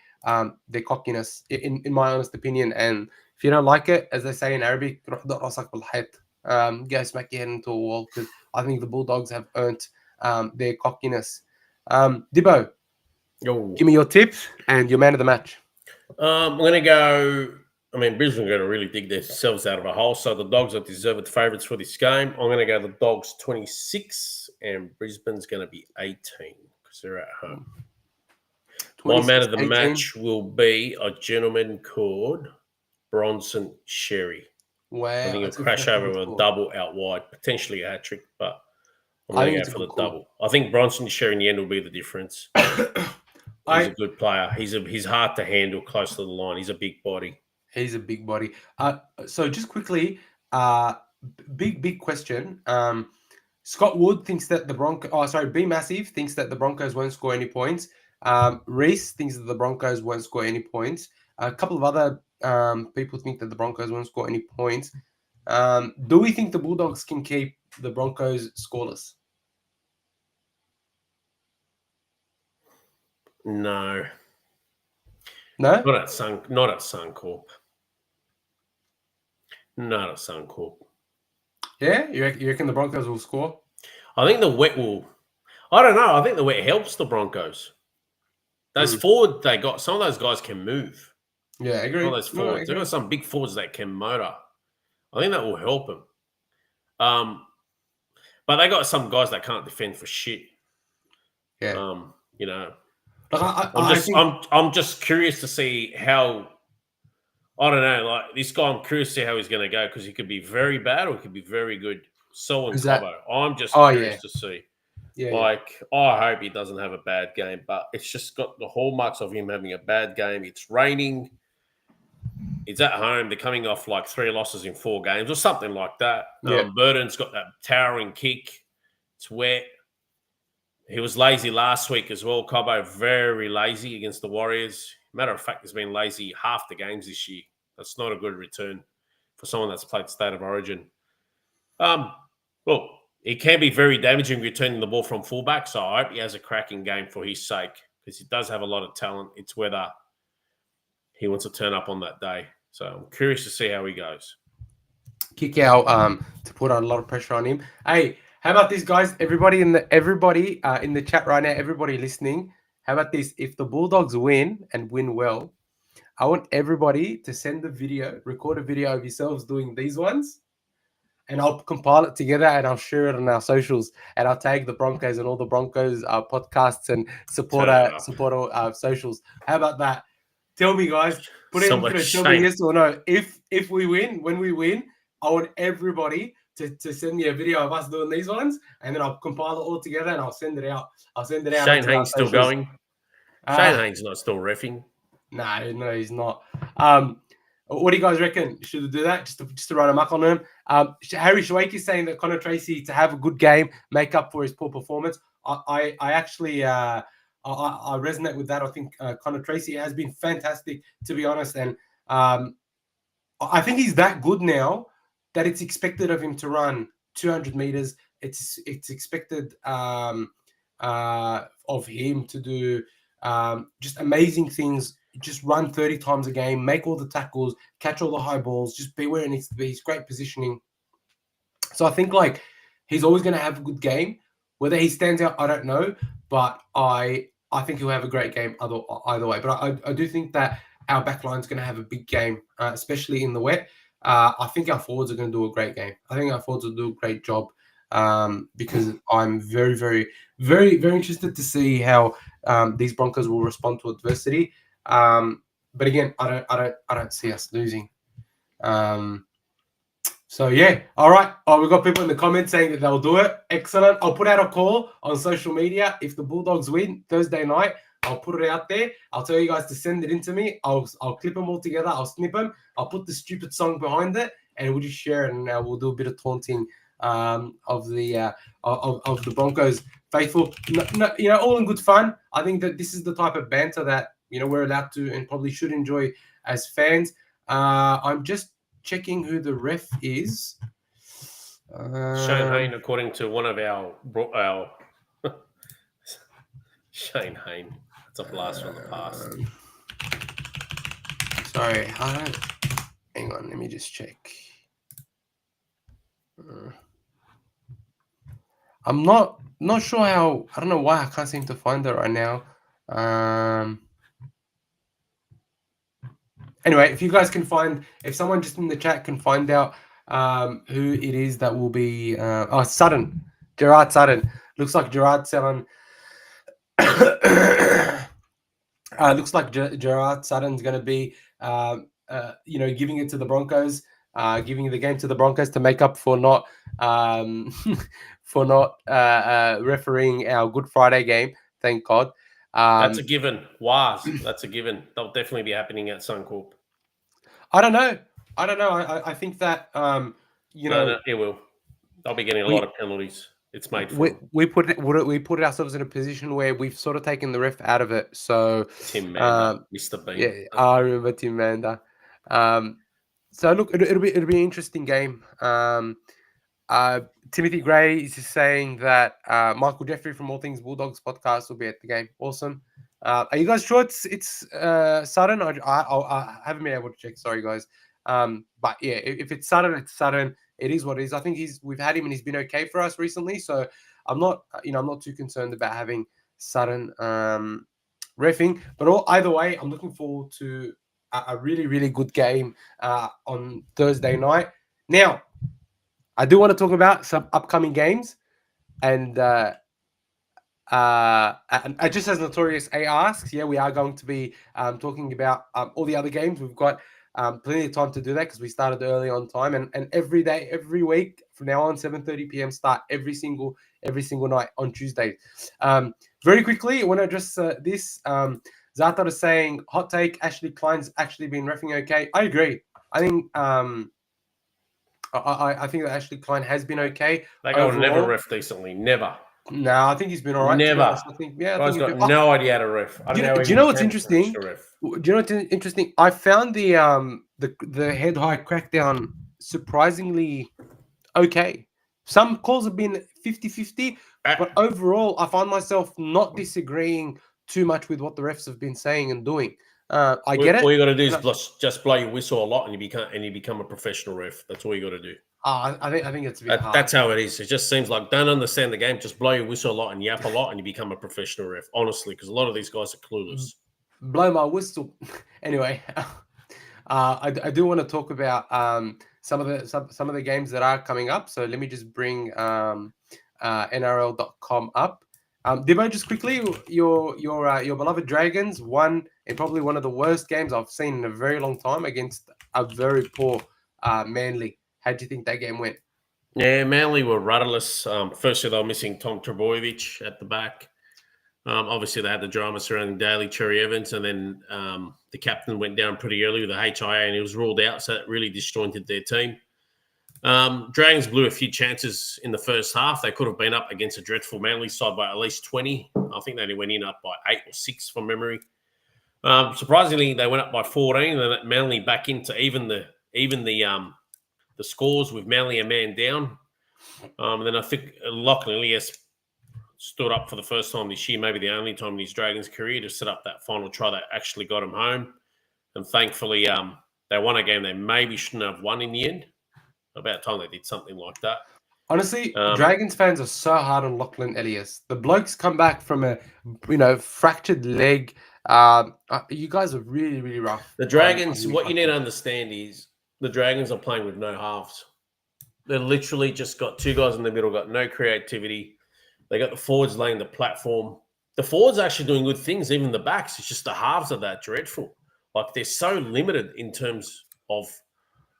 [SPEAKER 1] cockiness, in my honest opinion. And if you don't like it, as they say in Arabic, go smack your head into a wall, because I think the Bulldogs have earned their cockiness. Dibbo, give me your tips and your man of the match.
[SPEAKER 2] I'm going to go. I mean, Brisbane are going to really dig themselves out of a hole. So the Dogs are deserved favourites for this game. I'm going to go the Dogs 26 and Brisbane's going to be 18 because they're at home. My man of the match will be a gentleman called Bronson Sherry.
[SPEAKER 1] Wow.
[SPEAKER 2] I think he'll crash over with a double out wide, potentially a hat-trick, but I'm going to go for the double. I think Bronson Sherry in the end will be the difference. He's a good player. He's hard to handle close to the line. He's a big body.
[SPEAKER 1] He's a big body. So just quickly, big question. Scott Wood thinks that the Broncos. B Massive thinks that the Broncos won't score any points. Reese thinks that the Broncos won't score any points. A couple of other people think that the Broncos won't score any points. Do we think the Bulldogs can keep the Broncos scoreless?
[SPEAKER 2] No.
[SPEAKER 1] No?
[SPEAKER 2] Not at Suncorp. Not at Suncorp.
[SPEAKER 1] Yeah? You reckon the Broncos will score?
[SPEAKER 2] I think the wet will. I don't know. I think the wet helps the Broncos. Those forward they got, some of those guys can move.
[SPEAKER 1] Yeah, I agree.
[SPEAKER 2] Some of those forwards. They've got some big forwards that can motor. I think that will help them. But they got some guys that can't defend for shit.
[SPEAKER 1] Yeah.
[SPEAKER 2] I'm just curious to see how. I don't know. Like this guy, I'm curious to see how he's going to go because he could be very bad or he could be very good. So and Cobbo. I'm just curious to see.
[SPEAKER 1] Yeah,
[SPEAKER 2] I hope he doesn't have a bad game, but it's just got the hallmarks of him having a bad game. It's raining. It's at home. They're coming off like 3 losses in 4 games or something like that. Burton's got that towering kick. It's wet. He was lazy last week as well. Cobbo, very lazy against the Warriors. Matter of fact, he's been lazy half the games this year. That's not a good return for someone that's played State of Origin. Well, he can be very damaging returning the ball from fullback, so I hope he has a cracking game for his sake because he does have a lot of talent. It's whether he wants to turn up on that day. So I'm curious to see how he goes.
[SPEAKER 1] Kick out to put on a lot of pressure on him. Hey, how about this, guys? Everybody in the chat right now, everybody listening. How about this? If the Bulldogs win and win well, I want everybody to send the video, record a video of yourselves doing these ones, and I'll compile it together and I'll share it on our socials, and I'll tag the Broncos and all the Broncos podcasts and supporter socials. How about that? Tell me, guys. Put it in the tell me yes or no. If we win, when we win, I want everybody to send me a video of us doing these ones, and then I'll compile it all together and I'll send it out.
[SPEAKER 2] Shane Haynes still going? Shane Haynes not still reffing?
[SPEAKER 1] No, he's not. What do you guys reckon? Should we do that just to run amok on him? Harry Shawake is saying that Connor Tracy to have a good game, make up for his poor performance. I actually I resonate with that. I think Connor Tracy has been fantastic, to be honest, and I think he's that good now that it's expected of him to run 200 meters. It's expected of him to do just amazing things. Just run 30 times a game, make all the tackles, catch all the high balls, just be where it needs to be. He's great positioning. So I think like he's always going to have a good game. Whether he stands out, I don't know, but I think he'll have a great game either way. But I do think that our backline is going to have a big game, especially in the wet. I think our forwards are going to do a great game. I think our forwards will do a great job because I'm very, very, very, very interested to see how these Broncos will respond to adversity. But again, I don't see us losing. So yeah, all right. Oh, we've got people in the comments saying that they'll do it. Excellent. I'll put out a call on social media. If the Bulldogs win Thursday night, I'll put it out there. I'll tell you guys to send it in to me. I'll clip them all together. I'll snip them. I'll put the stupid song behind it, and we'll just share it. And we'll do a bit of taunting of the Broncos faithful. No, all in good fun. I think that this is the type of banter that we're allowed to and probably should enjoy as fans. I'm just checking who the ref is.
[SPEAKER 2] Shane Hayne, according to one of our Shane Hayne. It's a blast from the past.
[SPEAKER 1] Sorry, hang on, let me just check. I'm not sure how. I don't know why I can't seem to find it right now. Anyway, if you guys can find, if someone just in the chat can find out who it is that will be, Sutton, Gerard Sutton. Looks like Gerard Sutton. Looks like Gerard Sutton's going to be, giving it to the Broncos, giving the game to the Broncos to make up for not refereeing our Good Friday game. Thank God.
[SPEAKER 2] That's a given. That's a given. That'll definitely be happening at Suncorp.
[SPEAKER 1] I don't know. I think that
[SPEAKER 2] No, it will. They'll be getting a lot of penalties. It's made for.
[SPEAKER 1] We put ourselves in a position where we've sort of taken the ref out of it. So
[SPEAKER 2] Tim Mander, Mr. B.
[SPEAKER 1] Yeah, I remember Tim Mander. So look, it'll be an interesting game. Timothy Gray is just saying that Michael Jeffrey from All Things Bulldogs podcast will be at the game. Awesome. Are you guys sure it's Sutton? I haven't been able to check. Sorry, guys. But yeah, if it's Sutton, it's Sutton. It is what it is. I think we've had him and he's been okay for us recently. So I'm not too concerned about having Sutton reffing. But either way, I'm looking forward to a really, really good game on Thursday night. Now, I do want to talk about some upcoming games, and just as Notorious A asks, yeah, we are going to be talking about all the other games. We've got plenty of time to do that because we started early on time, and every day, every week from now on, 7:30 p.m. start every single night on Tuesday. Very quickly, I want to address this. Zata is saying, hot take, Ashley Klein's actually been reffing okay. I agree. I think I think that Ashley Klein has been okay.
[SPEAKER 2] They will never ref decently. Never.
[SPEAKER 1] No, I think he's been all right. To be
[SPEAKER 2] Never.
[SPEAKER 1] honest. I think
[SPEAKER 2] Guy's
[SPEAKER 1] he's
[SPEAKER 2] got
[SPEAKER 1] been.
[SPEAKER 2] no idea how to ref. I don't know.
[SPEAKER 1] Do you know what's
[SPEAKER 2] a
[SPEAKER 1] interesting?
[SPEAKER 2] professional ref.
[SPEAKER 1] Do you know what's interesting? I found the head high crackdown surprisingly okay. Some calls have been 50-50, but overall, I find myself not disagreeing too much with what the refs have been saying and doing. I get it.
[SPEAKER 2] All you got to do is just blow your whistle a lot, and you become a professional ref. That's all you got to do.
[SPEAKER 1] I think it's a bit hard.
[SPEAKER 2] That's how it is. It just seems like don't understand the game. Just blow your whistle a lot and yap a lot, and you become a professional ref. Honestly, because a lot of these guys are clueless.
[SPEAKER 1] Blow my whistle. Anyway, I do want to talk about some of the games that are coming up. So let me just bring NRL.com up. Dibbo, just quickly, your beloved Dragons won in probably one of the worst games I've seen in a very long time against a very poor Manly. How do you think that game went?
[SPEAKER 2] Yeah, Manly were rudderless. Firstly, they were missing Tom Trbojevic at the back. Obviously, they had the drama surrounding Daly, Cherry Evans, and then the captain went down pretty early with the HIA, and he was ruled out, so it really disjointed their team. Dragons blew a few chances in the first half. They could have been up against a dreadful Manly side by at least 20. I think they only went in up by 8 or 6 from memory. Surprisingly, they went up by 14, and then Manly back into even the scores with Manly a man down. And then I think Lachlan Ilias stood up for the first time this year, maybe the only time in his Dragons career, to set up that final try that actually got him home. And thankfully, they won a game they maybe shouldn't have won in the end. About time they did something like that.
[SPEAKER 1] Honestly, Dragons fans are so hard on Lachlan Ilias. The bloke's come back from a fractured leg. You guys are really, really rough.
[SPEAKER 2] The Dragons, what you need to understand is the Dragons are playing with no halves. They literally just got 2 guys in the middle, got no creativity. They got the forwards laying the platform. The forwards are actually doing good things, even the backs. It's just the halves are that dreadful. Like, they're so limited in terms of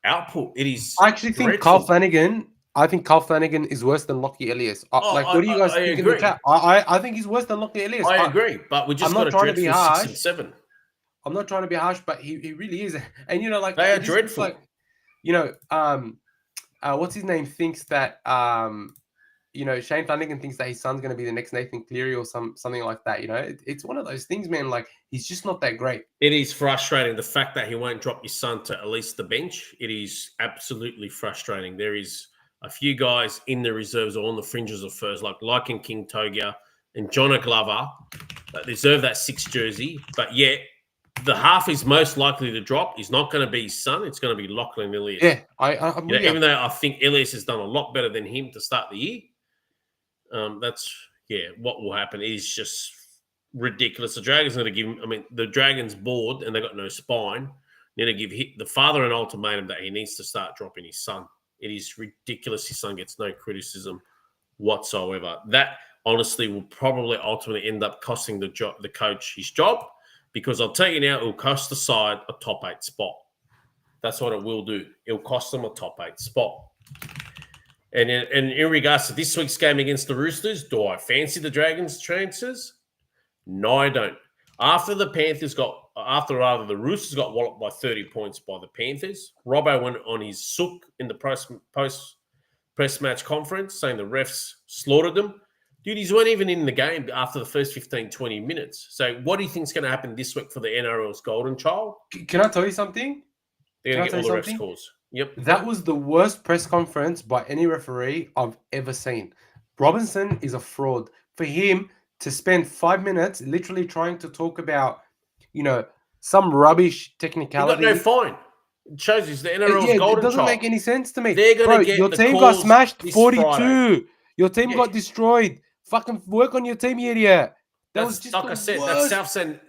[SPEAKER 2] output. It is.
[SPEAKER 1] I actually think
[SPEAKER 2] dreadful.
[SPEAKER 1] Carl Flanagan. I think Carl Flanagan is worse than Lockie Elias. What do you guys think in the chat? I think he's worse than Lockie Elias.
[SPEAKER 2] I agree, but we just got a dreadful 6 and 7.
[SPEAKER 1] I'm not trying to be harsh, but he really is. And
[SPEAKER 2] they are dreadful.
[SPEAKER 1] Like, what's his name thinks that Shane Flanagan thinks that his son's going to be the next Nathan Cleary or something like that. It's one of those things, man. Like, he's just not that great.
[SPEAKER 2] It is frustrating. The fact that he won't drop your son to at least the bench, it is absolutely frustrating. There is a few guys in the reserves or on the fringes of first, like Lycan King Togia and Jono Glover, that deserve that 6 jersey. But yet, the half is most likely to drop is not going to be his son. It's going to be Lachlan Ilias.
[SPEAKER 1] Yeah, I'm
[SPEAKER 2] even though I think Ilias has done a lot better than him to start the year. What will happen is just ridiculous. The Dragons are going to give him, the Dragons board, and they got no spine. They're going to give the father an ultimatum that he needs to start dropping his son. It is ridiculous. His son gets no criticism whatsoever. That honestly will probably ultimately end up costing the coach his job, because I'll tell you now, it will cost the side a top 8 spot. That's what it will do. It'll cost them a top 8 spot. And in regards to this week's game against the Roosters, do I fancy the Dragons' chances? No, I don't. After the Roosters got walloped by 30 points by the Panthers, Robbo went on his sook in the post-match conference saying the refs slaughtered them. Dude, he weren't even in the game after the first 15, 20 minutes. So what do you think is going to happen this week for the NRL's golden child?
[SPEAKER 1] Can I tell you something?
[SPEAKER 2] They're going to get all the refs calls. Yep.
[SPEAKER 1] That was the worst press conference by any referee I've ever seen. Robinson is a fraud. For him to spend 5 minutes literally trying to talk about, some rubbish technicality.
[SPEAKER 2] He got no fine. It shows you the NRL's golden child.
[SPEAKER 1] It doesn't make any sense to me.
[SPEAKER 2] They're going to get
[SPEAKER 1] your
[SPEAKER 2] the
[SPEAKER 1] team
[SPEAKER 2] calls
[SPEAKER 1] got smashed 42.
[SPEAKER 2] Friday.
[SPEAKER 1] Your team got destroyed. Fucking work on your team, you idiot. That's just
[SPEAKER 2] like I said,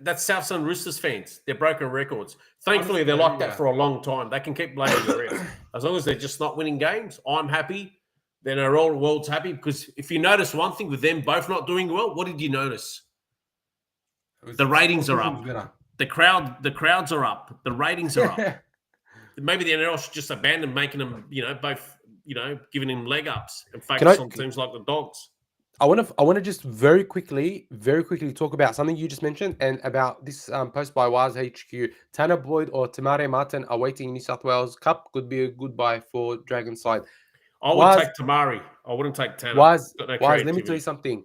[SPEAKER 2] that's Southside Roosters fans. They're broken records. Thankfully, they're like that for a long time. They can keep blaming the refs. As long as they're just not winning games, I'm happy. Then our whole world's happy, because if you notice one thing with them both not doing well, what did you notice? The ratings are up. The crowds are up. The ratings are up. Maybe the NRL should just abandon making them, both, giving them leg ups and focus on teams like the Dogs.
[SPEAKER 1] I want to just very quickly talk about something you just mentioned, and about this post by Waz HQ. Tanner Boyd or Tamare Martin are waiting New South Wales Cup. Could be a good buy for Dragon side.
[SPEAKER 2] I would take Tamari. I wouldn't take Tanner.
[SPEAKER 1] Wise,
[SPEAKER 2] Got no
[SPEAKER 1] let me tell you
[SPEAKER 2] creativity.
[SPEAKER 1] something.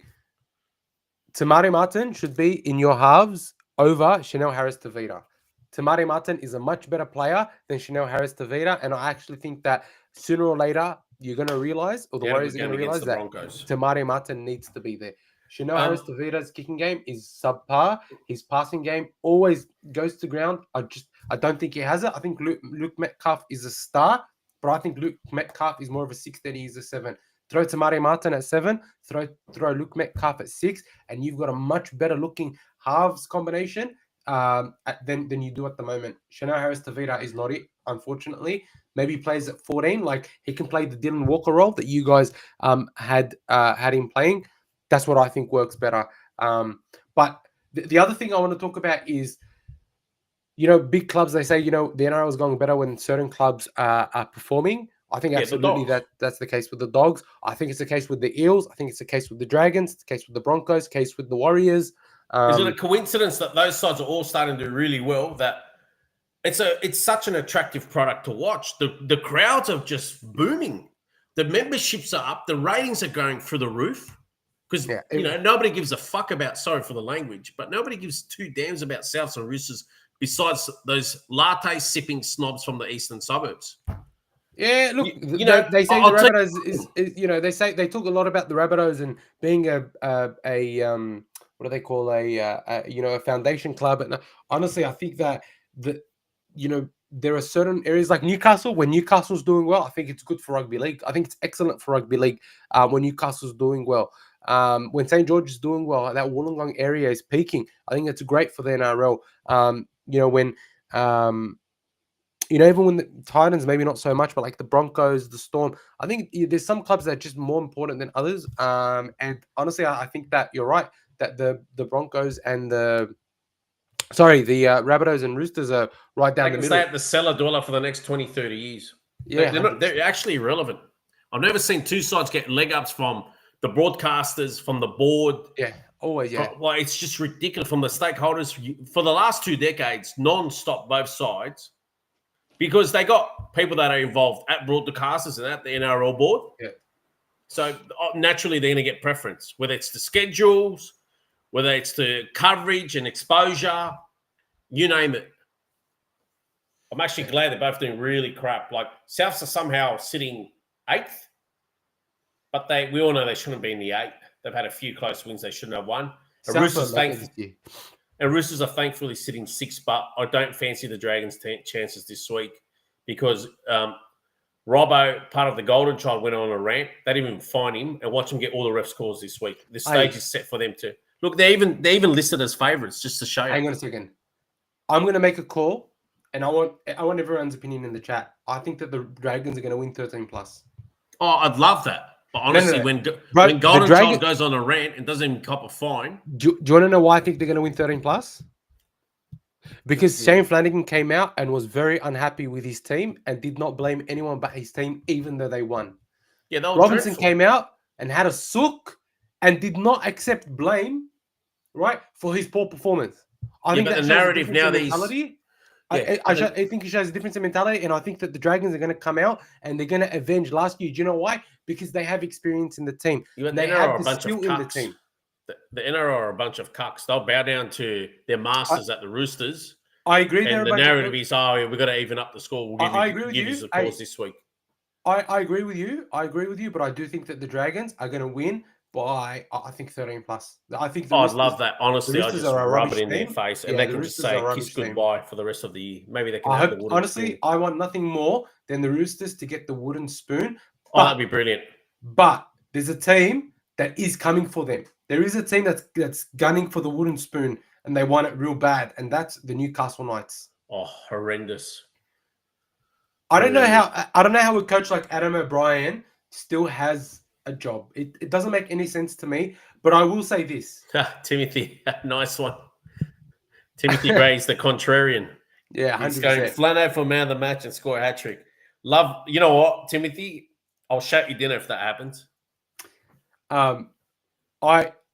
[SPEAKER 1] Tamari Martin should be in your halves over Chanel Harris-Tavita. Tamari Martin is a much better player than Chanel Harris-Tavita, and I actually think that sooner or later you're going to realize, or the Warriors are going to realize that Tamari Martin needs to be there. Chanel Harris-Tavita's kicking game is subpar. His passing game always goes to ground. I don't think he has it. I think Luke Metcalf is a star, but I think Luke Metcalf is more of a 6 than he is a 7. Throw Tamari Martin at 7, throw Luke Metcalf at 6, and you've got a much better looking halves combination than you do at the moment. Chanel Harris-Tavita is not it, unfortunately. Maybe he plays at 14, like he can play the Dylan Walker role that you guys had him playing. That's what I think works better. But the other thing I want to talk about is, big clubs, they say, the NRL is going better when certain clubs are performing. I think absolutely that's the case with the Dogs. I think it's the case with the Eels. I think it's the case with the Dragons. It's the case with the Broncos. Case with the Warriors.
[SPEAKER 2] Is it a coincidence that those sides are all starting to do really well? That it's such an attractive product to watch. The crowds are just booming. The memberships are up. The ratings are going through the roof. Because nobody gives a fuck about. Sorry for the language, but nobody gives two damns about Souths and Roosters besides those latte sipping snobs from the eastern surbs.
[SPEAKER 1] Yeah, look, they say the Rabbitohs is they talk a lot about the Rabbitohs and being a what do they call a foundation club. And honestly, I think that there are certain areas like Newcastle. When Newcastle's doing well, I think it's good for rugby league. I think it's excellent for rugby league when Newcastle's doing well. When St. George is doing well, that Wollongong area is peaking. I think it's great for the NRL. Even when the Titans, maybe not so much, but like the Broncos, the Storm, I think there's some clubs that are just more important than others. And honestly, I think that you're right, that the Broncos and the Rabbitohs and Roosters are right down the middle.
[SPEAKER 2] They at the cellar dweller for the next 20, 30 years.
[SPEAKER 1] Yeah,
[SPEAKER 2] they're actually irrelevant. I've never seen two sides get leg ups from the broadcasters, from the board.
[SPEAKER 1] Yeah, always, yeah.
[SPEAKER 2] Well, it's just ridiculous from the stakeholders for the last 2 decades, non-stop, both sides. Because they got people that are involved at broadcasters and at the NRL board.
[SPEAKER 1] Yeah.
[SPEAKER 2] So naturally, they're going to get preference, whether it's the schedules, whether it's the coverage and exposure, you name it. I'm actually glad they're both doing really crap. Like, Souths are somehow sitting 8th, but we all know they shouldn't be in the 8th. They've had a few close wins they shouldn't have won. And Roosters are thankfully sitting 6th, but I don't fancy the Dragons' chances this week because Robbo, part of the Golden Child, went on a rant. They didn't even find him, and watch him get all the refs calls this week. The stage is set for them to look. They even listed as favourites just to show you.
[SPEAKER 1] Hang on a second. I'm going to make a call, and I want everyone's opinion in the chat. I think that the Dragons are going to win 13+.
[SPEAKER 2] Oh, I'd love that. But honestly, when Golden Child goes on a rant and doesn't even cop a fine.
[SPEAKER 1] Do you want to know why I think they're going to win 13+? Because Shane Flanagan came out and was very unhappy with his team and did not blame anyone but his team, even though they won.
[SPEAKER 2] Yeah,
[SPEAKER 1] Robinson came out and had a sook and did not accept blame, right, for his poor performance. I think
[SPEAKER 2] that the narrative now
[SPEAKER 1] I think it shows a difference in mentality, and I think that the Dragons are going to come out and they're going to avenge last year. Do you know why? Because they have experience in the team. They have the skill in the team.
[SPEAKER 2] The NRL are a bunch of cucks. They'll bow down to their masters at the Roosters.
[SPEAKER 1] I agree.
[SPEAKER 2] And the narrative is, we've got to even up the score. We'll give you the cause this week.
[SPEAKER 1] I agree with you. But I do think that the Dragons are going to win by, I think, 13+. I think.
[SPEAKER 2] I'd love that. Honestly, I just rub it in their face, and they can just say kiss goodbye for the rest of the year. Maybe they can.
[SPEAKER 1] I want nothing more than the Roosters to get the wooden spoon.
[SPEAKER 2] That'd be brilliant.
[SPEAKER 1] But there's a team that is coming for them. There is a team that's gunning for the wooden spoon, and they want it real bad, and that's the Newcastle Knights.
[SPEAKER 2] Oh, horrendous!
[SPEAKER 1] I don't know how a coach like Adam O'Brien still has a job. It doesn't make any sense to me. But I will say this:
[SPEAKER 2] Timothy, nice one. Timothy Gray's the contrarian.
[SPEAKER 1] Yeah, 100%.
[SPEAKER 2] He's going Flano for man of the match and score a hat trick. Love. You know what, Timothy? I'll shout you dinner if that happens.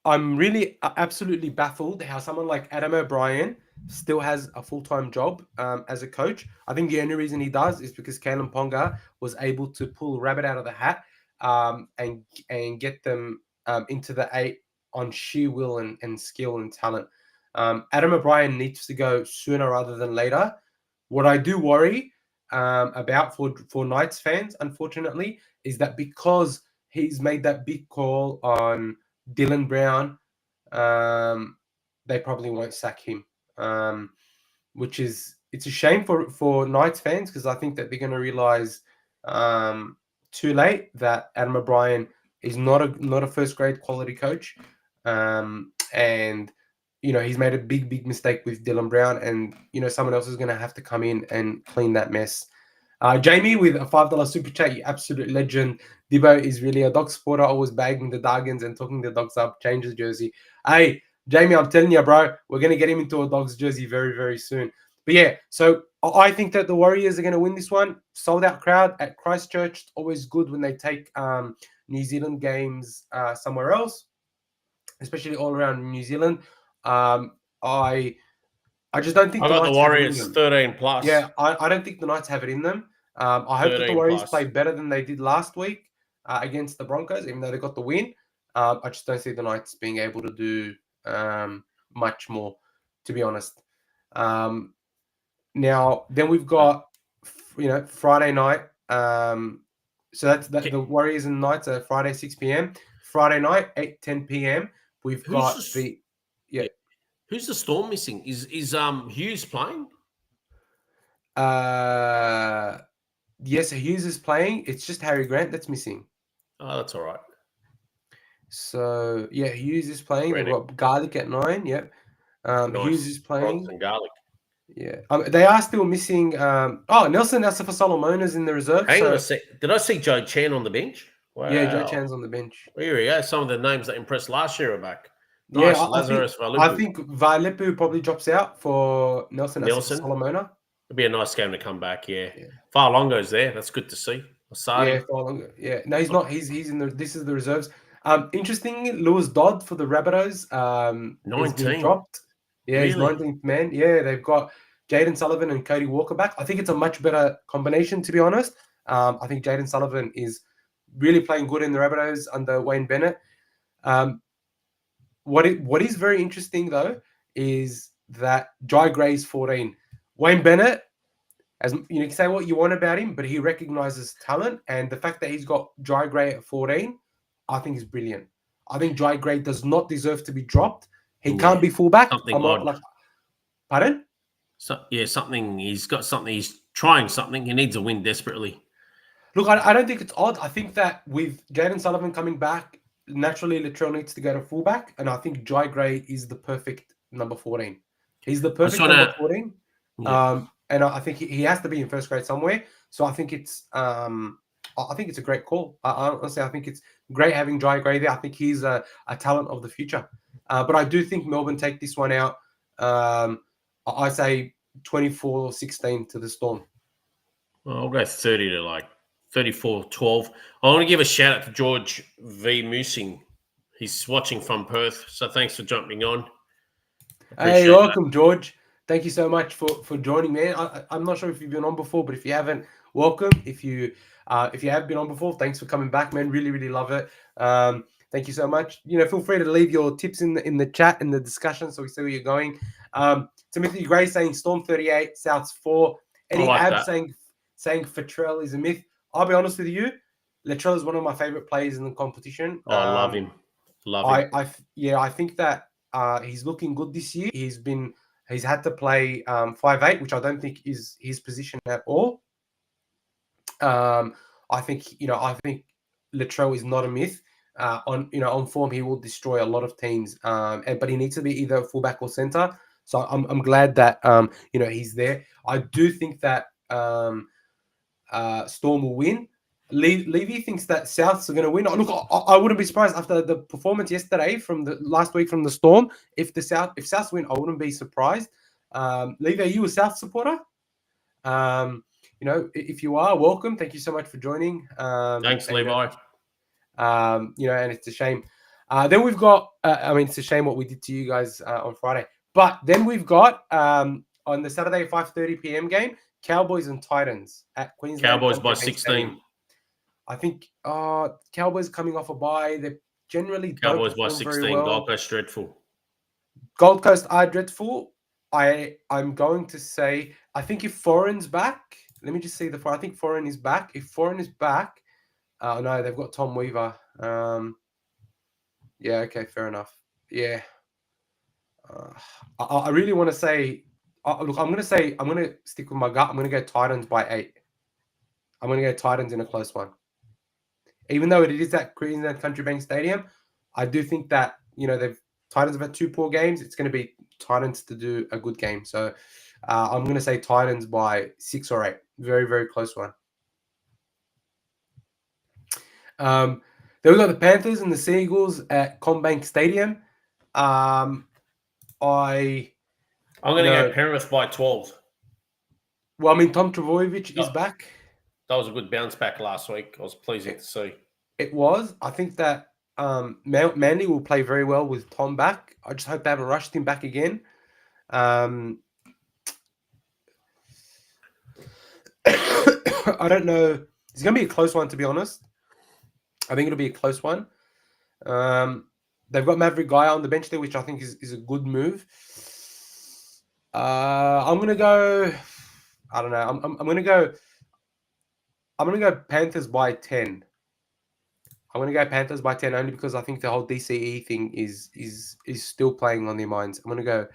[SPEAKER 1] I'm really absolutely baffled how someone like Adam O'Brien still has a full-time job as a coach. I think the only reason he does is because Kalen Ponga was able to pull a rabbit out of the hat and get them into the 8 on sheer will and skill and talent. Adam O'Brien needs to go sooner rather than later. What I do worry about for Knights fans, unfortunately, is that because he's made that big call on Dylan Brown, they probably won't sack him, which is it's a shame for Knights fans because I think that they're going to realize too late that Adam O'Brien is not a first grade quality coach, and he's made a big mistake with Dylan Brown, and someone else is going to have to come in and clean that mess. Jamie with a $5 super chat, you absolute legend. Dibbo is really a dog supporter, always bagging the Dargans and talking the dogs up. Change the jersey. Hey, Jamie, I'm telling you, bro, we're going to get him into a Dogs jersey very, very soon. But yeah, so I think that the Warriors are going to win this one. Sold out crowd at Christchurch. It's always good when they take New Zealand games somewhere else, especially all around New Zealand. I just don't think
[SPEAKER 2] I got the Warriors 13 plus.
[SPEAKER 1] Yeah, I don't think the Knights have it in them. I hope that the Warriors play better than they did last week against the Broncos, even though they got the win. I just don't see the Knights being able to do much more, to be honest. Now, then we've got, Friday night. So that's the Warriors and Knights are Friday 6 p.m. Friday night 8:10 p.m. We've got
[SPEAKER 2] Who's the Storm missing? Is Hughes playing?
[SPEAKER 1] Yes, Hughes is playing. It's just Harry Grant that's missing.
[SPEAKER 2] Oh, that's all right.
[SPEAKER 1] So yeah, Hughes is playing. We've got Garlic at 9. Yep.
[SPEAKER 2] Nice.
[SPEAKER 1] Hughes is playing.
[SPEAKER 2] And Garlic.
[SPEAKER 1] Yeah. They are still missing. Nelson Asafa-Solomona's in the reserve.
[SPEAKER 2] Hang on a sec. Did I see Joe Chan on the bench? Wow.
[SPEAKER 1] Yeah, Joe Chan's on the bench.
[SPEAKER 2] Here we go. Some of the names that impressed last year are back. Nice.
[SPEAKER 1] Yeah,
[SPEAKER 2] I
[SPEAKER 1] think Vailepu probably drops out for Nelson Asafa-Solomona.
[SPEAKER 2] It'd be a nice game to come back. Yeah. Farlongo's there. That's good to see.
[SPEAKER 1] Farlongo. Yeah. No, he's not. He's in the. This is the reserves. Interestingly, Lewis Dodd for the Rabbitohs 19 dropped. Yeah, really? He's 19th man. Yeah, they've got Jaden Sullivan and Cody Walker back. I think it's a much better combination, to be honest. I think Jaden Sullivan is really playing good in the Rabbitohs under Wayne Bennett. What is very interesting though is that Jai Gray's 14. Wayne Bennett, as you can say what you want about him, but he recognizes talent, and the fact that he's got Jai Gray at 14, I think is brilliant. I think Jai Gray does not deserve to be dropped. He can't be fullback. Pardon?
[SPEAKER 2] Something. He's got something. He's trying something. He needs a win desperately.
[SPEAKER 1] Look, I don't think it's odd. I think that with Jaden Sullivan coming back, naturally Latrell needs to go to fullback, and I think Jai Gray is the perfect number 14. He's the perfect number 14. Yeah. And I think he has to be in first grade somewhere. So I think it's a great call. Honestly, I think it's great having Jai Gray there. I think he's a talent of the future. But I do think Melbourne take this one out. I say 24-16 to the Storm.
[SPEAKER 2] Well, I'll go 30 to 34-12. I want to give a shout out to George V. Moosing. He's watching from Perth, so thanks for jumping on.
[SPEAKER 1] Hey, welcome, George. Thank you so much for joining, man. I'm not sure if you've been on before, but if you haven't, welcome. If you have been on before, thanks for coming back, man. Really, really love it. Thank you so much. Feel free to leave your tips in the chat, in the discussion, so we see where you're going. Timothy Gray saying Storm 38, Souths 4. Eddie Ab saying Latrell is a myth. I'll be honest with you, Latrell is one of my favorite players in the competition.
[SPEAKER 2] I love him.
[SPEAKER 1] I think that he's looking good this year. He's had to play 5'8", which I don't think is his position at all. I think Latrell is not a myth. On form, he will destroy a lot of teams. But he needs to be either fullback or center. So I'm glad that he's there. I do think that Storm will win. Levy thinks that Souths are going to win. Look, I wouldn't be surprised after the performance yesterday from the last week from the Storm. If Souths win, I wouldn't be surprised. Levy, are you a South supporter? If you are, welcome. Thank you so much for joining.
[SPEAKER 2] Thanks, Levi.
[SPEAKER 1] And it's a shame. Then we've got. It's a shame what we did to you guys on Friday. But then we've got on the Saturday 5:30 p.m. game, Cowboys and Titans at Queensland.
[SPEAKER 2] Cowboys by 16.
[SPEAKER 1] I think Cowboys coming off a bye. They generally don't
[SPEAKER 2] Cowboys by
[SPEAKER 1] perform very
[SPEAKER 2] 16.
[SPEAKER 1] well.
[SPEAKER 2] Gold Coast dreadful.
[SPEAKER 1] Gold Coast are dreadful. I'm going to say I think if Foreign's back, let me just see I think Foreign is back. If Foreign is back, no, they've got Tom Weaver. Yeah, okay, fair enough. Yeah, I really want to say. Look, I'm going to stick with my gut. I'm going to go Titans by 8. I'm going to go Titans in a close one. Even though it is at Queensland Country Bank Stadium, I do think that Titans have had 2 poor games. It's going to be Titans to do a good game. So I'm going to say Titans by 6 or 8. Very, very close one. Then we've got the Panthers and the Seagulls at CommBank Stadium. I'm
[SPEAKER 2] going to go Penrith by 12.
[SPEAKER 1] Well, I mean, Tom Trbojevic is back.
[SPEAKER 2] That was a good bounce back last week. I was pleasing to see.
[SPEAKER 1] It was. I think that Manly will play very well with Tom back. I just hope they haven't rushed him back again. I don't know. It's going to be a close one, to be honest. I think it'll be a close one. They've got Maverick Guy on the bench there, which I think is a good move. I'm going to go... I don't know. I'm going to go... I'm going to go Panthers by 10. I'm going to go Panthers by 10 only because I think the whole DCE thing is still playing on their minds. I'm going to go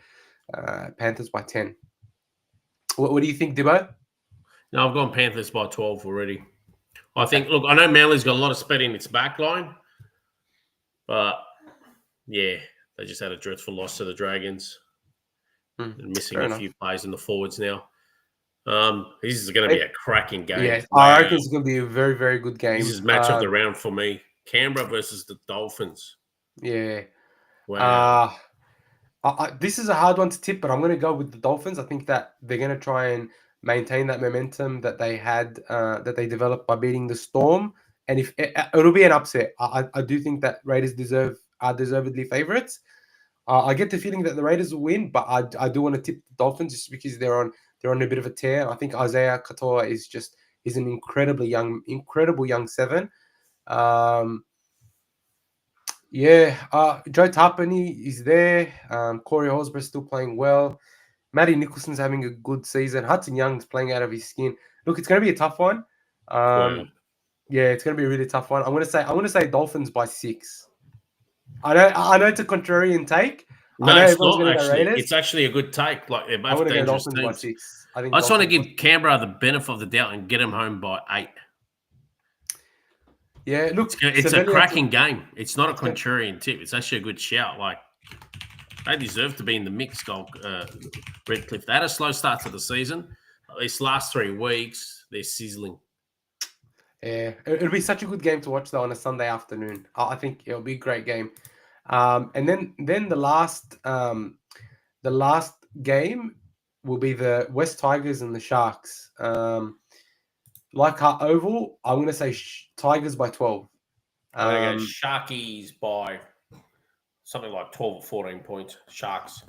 [SPEAKER 1] Panthers by 10. What do you think, Dibbo?
[SPEAKER 2] No, I've gone Panthers by 12 already. I think, look, I know Manly's got a lot of speed in its back line, but, yeah, they just had a dreadful loss to the Dragons. They're missing a few players in the forwards now. This is going to be a cracking game.
[SPEAKER 1] Yeah, wow. I reckon it's going to be a very, very good game.
[SPEAKER 2] This is match of the round for me. Canberra versus the Dolphins.
[SPEAKER 1] Yeah.
[SPEAKER 2] Wow.
[SPEAKER 1] This is a hard one to tip, but I'm going to go with the Dolphins. I think that they're going to try and maintain that momentum that they had, that they developed by beating the Storm. And if it'll be an upset, I do think that Raiders are deservedly favourites. I get the feeling that the Raiders will win, but I do want to tip the Dolphins just because they're on a bit of a tear. I think Isaiah Katoa he's an incredible young 7. Joe Tapani is there. Corey Horsburgh's still playing well. Matty Nicholson's having a good season. Hudson Young's playing out of his skin. Look, it's going to be a tough one. Yeah, it's going to be a really tough one. I'm going to say Dolphins by 6. I know it's a contrarian take.
[SPEAKER 2] No, it's not actually. It's actually a good take. Like they're both dangerous teams.
[SPEAKER 1] By 6. I
[SPEAKER 2] just want to give Canberra the benefit of the doubt and get them home by 8.
[SPEAKER 1] Yeah, look,
[SPEAKER 2] it's a cracking game. It's not a contrarian tip. It's actually a good shout. Like they deserve to be in the mix. Redcliffe. They had a slow start to the season. These last 3 weeks, they're sizzling.
[SPEAKER 1] Yeah, it'll be such a good game to watch though on a Sunday afternoon. I think it'll be a great game. And then the last game will be the West Tigers and the Sharks. Leichhardt Oval, I'm going to say Tigers by 12.
[SPEAKER 2] I'm going to go Sharkies by something like 12 or 14 points. Sharks.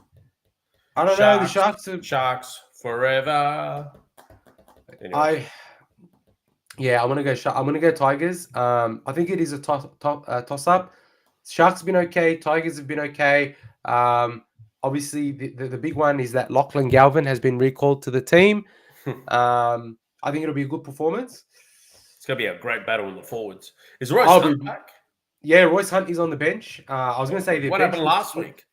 [SPEAKER 1] I don't know. The Sharks are...
[SPEAKER 2] Sharks forever.
[SPEAKER 1] Anyway. I'm going to go Tigers. I think it is a toss-up. Sharks have been okay. Tigers have been okay. Obviously, the big one is that Lachlan Galvin has been recalled to the team. I think it'll be a good performance.
[SPEAKER 2] It's going to be a great battle in the forwards. Is Royce Hunt back?
[SPEAKER 1] Yeah, Royce Hunt is on the bench. I was going to say...
[SPEAKER 2] What happened last week?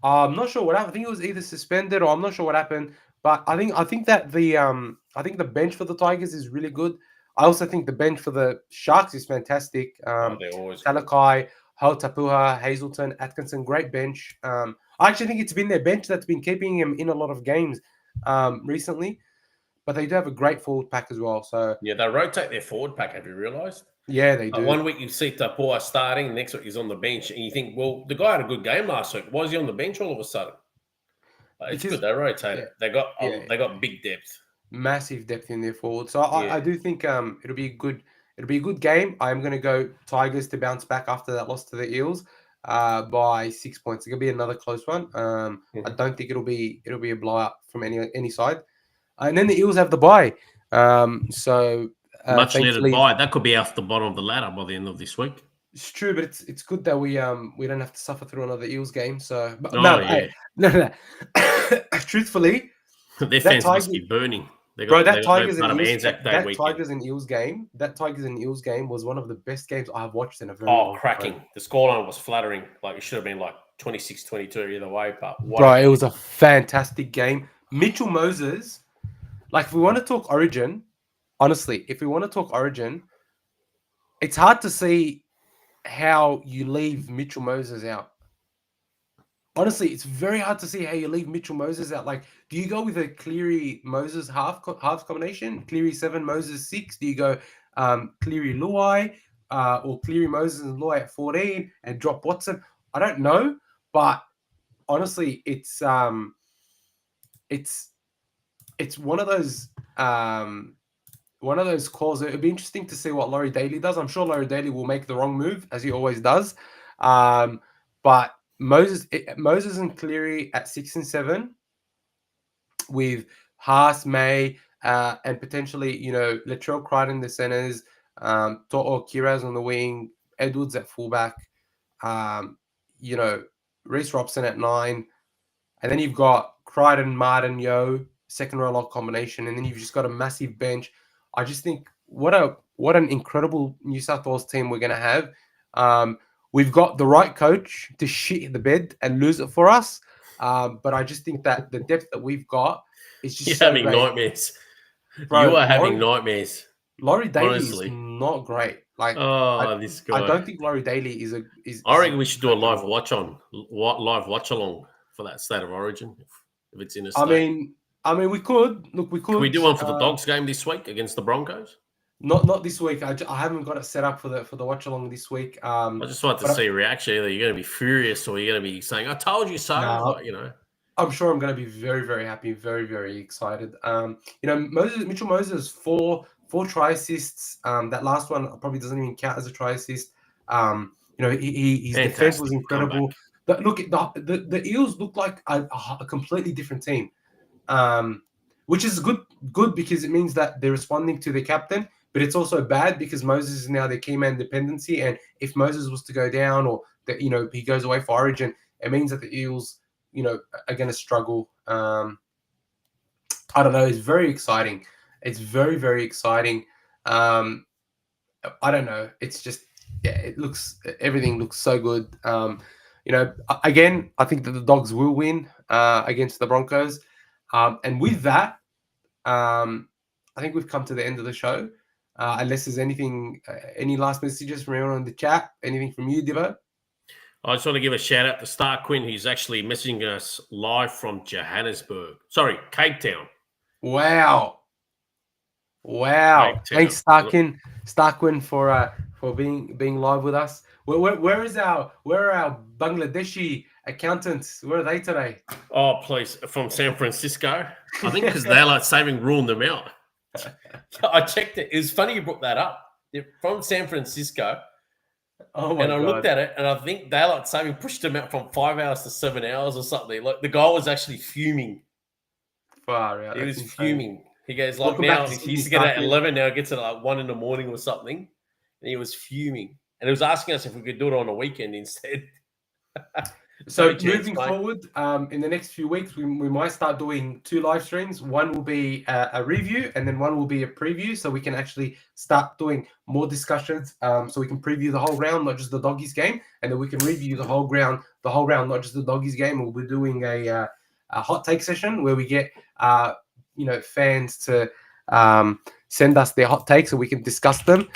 [SPEAKER 1] I'm not sure what happened. I think it was either suspended or I'm not sure what happened. But I think that the bench for the Tigers is really good. I also think the bench for the Sharks is fantastic.
[SPEAKER 2] They're always
[SPEAKER 1] Talakai, Hautapuha, Hazelton, Atkinson, great bench. I actually think it's been their bench that's been keeping him in a lot of games recently. But they do have a great forward pack as well. So
[SPEAKER 2] yeah, they rotate their forward pack. Have you realised?
[SPEAKER 1] Yeah, they do.
[SPEAKER 2] One week you see Tapua starting, next week he's on the bench, and you think, well, the guy had a good game last week. Why is he on the bench all of a sudden? It's good. They rotate it. They got big depth,
[SPEAKER 1] massive depth in their forward. So I do think it'll be a good game. I'm going to go Tigers to bounce back after that loss to the Eels by 6 points. It's going to be another close one. I don't think it'll be a blowout from any side. And then the Eels have the bye. So
[SPEAKER 2] Much needed
[SPEAKER 1] thankfully,
[SPEAKER 2] buy. That could be off the bottom of the ladder by the end of this week.
[SPEAKER 1] it's true, but it's good that we don't have to suffer through another Eels game. So, but,
[SPEAKER 2] Oh,
[SPEAKER 1] no,
[SPEAKER 2] yeah.
[SPEAKER 1] no. Truthfully,
[SPEAKER 2] Their
[SPEAKER 1] that
[SPEAKER 2] fans must
[SPEAKER 1] Tiger,
[SPEAKER 2] be burning.
[SPEAKER 1] bro,
[SPEAKER 2] They
[SPEAKER 1] that
[SPEAKER 2] got no
[SPEAKER 1] Tigers and
[SPEAKER 2] part of
[SPEAKER 1] Eels,
[SPEAKER 2] Anzac Day
[SPEAKER 1] that
[SPEAKER 2] weekend.
[SPEAKER 1] Tigers and Eels game was one of the best games I've watched in a very
[SPEAKER 2] Oh,
[SPEAKER 1] long
[SPEAKER 2] cracking.
[SPEAKER 1] time.
[SPEAKER 2] The scoreline was flattering. Like, it should have been like 26-22 either way. But what
[SPEAKER 1] Bro, it was a fantastic game. Mitchell Moses, like, if we want to talk Origin, honestly, it's hard to see how you leave Mitchell Moses out. Honestly, it's very hard to see how you leave Mitchell Moses out. Like, do you go with a Cleary Moses half combination? Cleary 7, Moses 6? Do you go Cleary Luai or Cleary Moses and Luai at 14 and drop Watson? I don't know, but honestly, it's one of those calls. It would be interesting to see what Laurie Daly does. I'm sure Laurie Daly will make the wrong move, as he always does. But Moses and Cleary at 6 and 7 with Haas, May, and potentially, Latrell Crichton in the centers, To'o Kiraz on the wing, Edwards at fullback, Reece Robson at 9. And then you've got Crichton, Martin, Yo, second row lock combination. And then you've just got a massive bench. I just think what an incredible New South Wales team we're going to have. We've got the right coach to shit the bed and lose it for us. But I just think that the depth that we've got is just
[SPEAKER 2] You're
[SPEAKER 1] so
[SPEAKER 2] having
[SPEAKER 1] great.
[SPEAKER 2] nightmares.
[SPEAKER 1] Bro,
[SPEAKER 2] You are having nightmares.
[SPEAKER 1] Laurie Daly
[SPEAKER 2] honestly.
[SPEAKER 1] is not great. Like,
[SPEAKER 2] This guy.
[SPEAKER 1] I don't think Laurie Daly is.
[SPEAKER 2] I reckon we should do a live watch along for that State of Origin if it's in a state.
[SPEAKER 1] I mean, we could. Look, we could.
[SPEAKER 2] Can we do one for the Dogs game this week against the Broncos?
[SPEAKER 1] Not this week. I haven't got it set up for the watch along this week.
[SPEAKER 2] I just want to see a reaction. Either you're going to be furious or you're going to be saying, "I told you so."
[SPEAKER 1] No, I'm sure I'm going to be very, very happy, very, very excited. Mitchell Moses, four try assists. That last one probably doesn't even count as a try assist. His defense was incredible. But look, the Eels look like a completely different team, which is good because it means that they're responding to their captain. But it's also bad because Moses is now their key man dependency, and if Moses was to go down or that he goes away for Origin, it means that the Eels are going to struggle. I don't know. It's very exciting. It's very, very exciting. I don't know. It's just, everything looks so good. Again, I think that the Dogs will win against the Broncos. And with that, I think we've come to the end of the show. Unless there's anything, any last messages from everyone in the chat, anything from you, Dibbo?
[SPEAKER 2] I just want to give a shout out to Star Quinn, who's actually messaging us live from Johannesburg. Sorry, Cape Town.
[SPEAKER 1] Wow. Thanks, Starquin, for being live with us. Where are our Bangladeshi accountants? Where are they today?
[SPEAKER 2] Oh, please, from San Francisco. I think because daylight saving ruined them out. I checked it. It was funny you brought that up. They're from San Francisco.
[SPEAKER 1] Oh my God.
[SPEAKER 2] I looked at it, and I think daylight saving pushed them out from 5 hours to 7 hours or something. Like, the guy was actually fuming.
[SPEAKER 1] Far out.
[SPEAKER 2] He was fuming. He goes, like, now he used to get at 11, now it gets at like 1 in the morning or something. And he was fuming. And he was asking us if we could do it on a weekend instead.
[SPEAKER 1] So moving forward, in the next few weeks, we might start doing 2 live streams. One will be a review, and then one will be a preview, so we can actually start doing more discussions. So we can preview the whole round, not just the Doggies game, and then we can review the whole round, not just the Doggies game. We'll be doing a hot take session where we get fans to send us their hot takes so we can discuss them.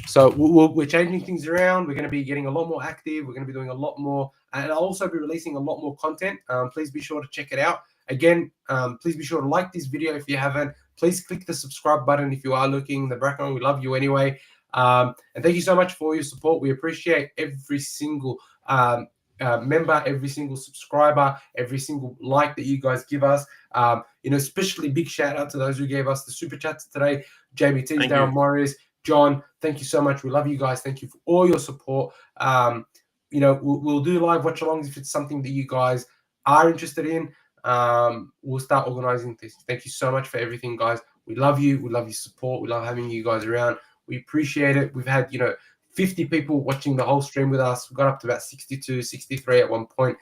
[SPEAKER 1] So we're changing things around. We're going to be getting a lot more active. We're going to be doing a lot more, and I'll also be releasing a lot more content. Please be sure to check it out. Again, please be sure to like this video if you haven't. Please click the subscribe button if you are looking in the background. We love you anyway. And thank you so much for your support. We appreciate every single member, every single subscriber, every single like that you guys give us. Especially big shout out to those who gave us the super chats today. Jamie Teasdale, Morris, John, thank you so much. We love you guys. Thank you for all your support. We'll do live watch alongs if it's something that you guys are interested in. We'll start organizing this. Thank you so much for everything, guys. We love you. We love your support. We love having you guys around. We appreciate it. We've had, 50 people watching the whole stream with us. We got up to about 62, 63 at one point.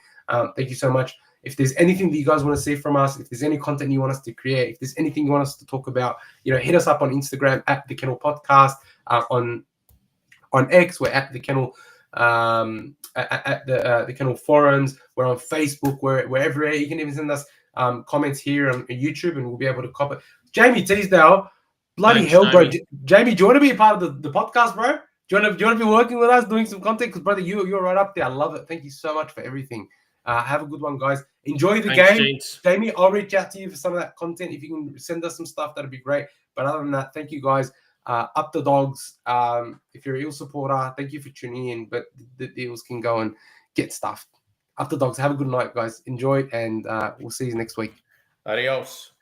[SPEAKER 1] Thank you so much. If there's anything that you guys want to see from us, if there's any content you want us to create, if there's anything you want us to talk about, hit us up on Instagram at The Kennel Podcast. On X, we're at The Kennel, at the Kennel Forums. We're on Facebook, wherever. You can even send us comments here on YouTube, and we'll be able to copy. Jamie Teasdale, bloody
[SPEAKER 2] Thanks,
[SPEAKER 1] hell, bro.
[SPEAKER 2] Jamie.
[SPEAKER 1] Jamie, do you want to be a part of the podcast, bro? Do you want to be working with us, doing some content? Because, brother, you're right up there. I love it. Thank you so much for everything. Have a good one, guys. Enjoy the
[SPEAKER 2] Thanks,
[SPEAKER 1] game.
[SPEAKER 2] Gents.
[SPEAKER 1] Jamie, I'll reach out to you for some of that content. If you can send us some stuff, that'd be great. But other than that, thank you, guys. Up the Dogs. If you're an Eel supporter, thank you for tuning in. But the Eels can go and get stuffed. Up the Dogs. Have a good night, guys. Enjoy, and we'll see you next week.
[SPEAKER 2] Adios.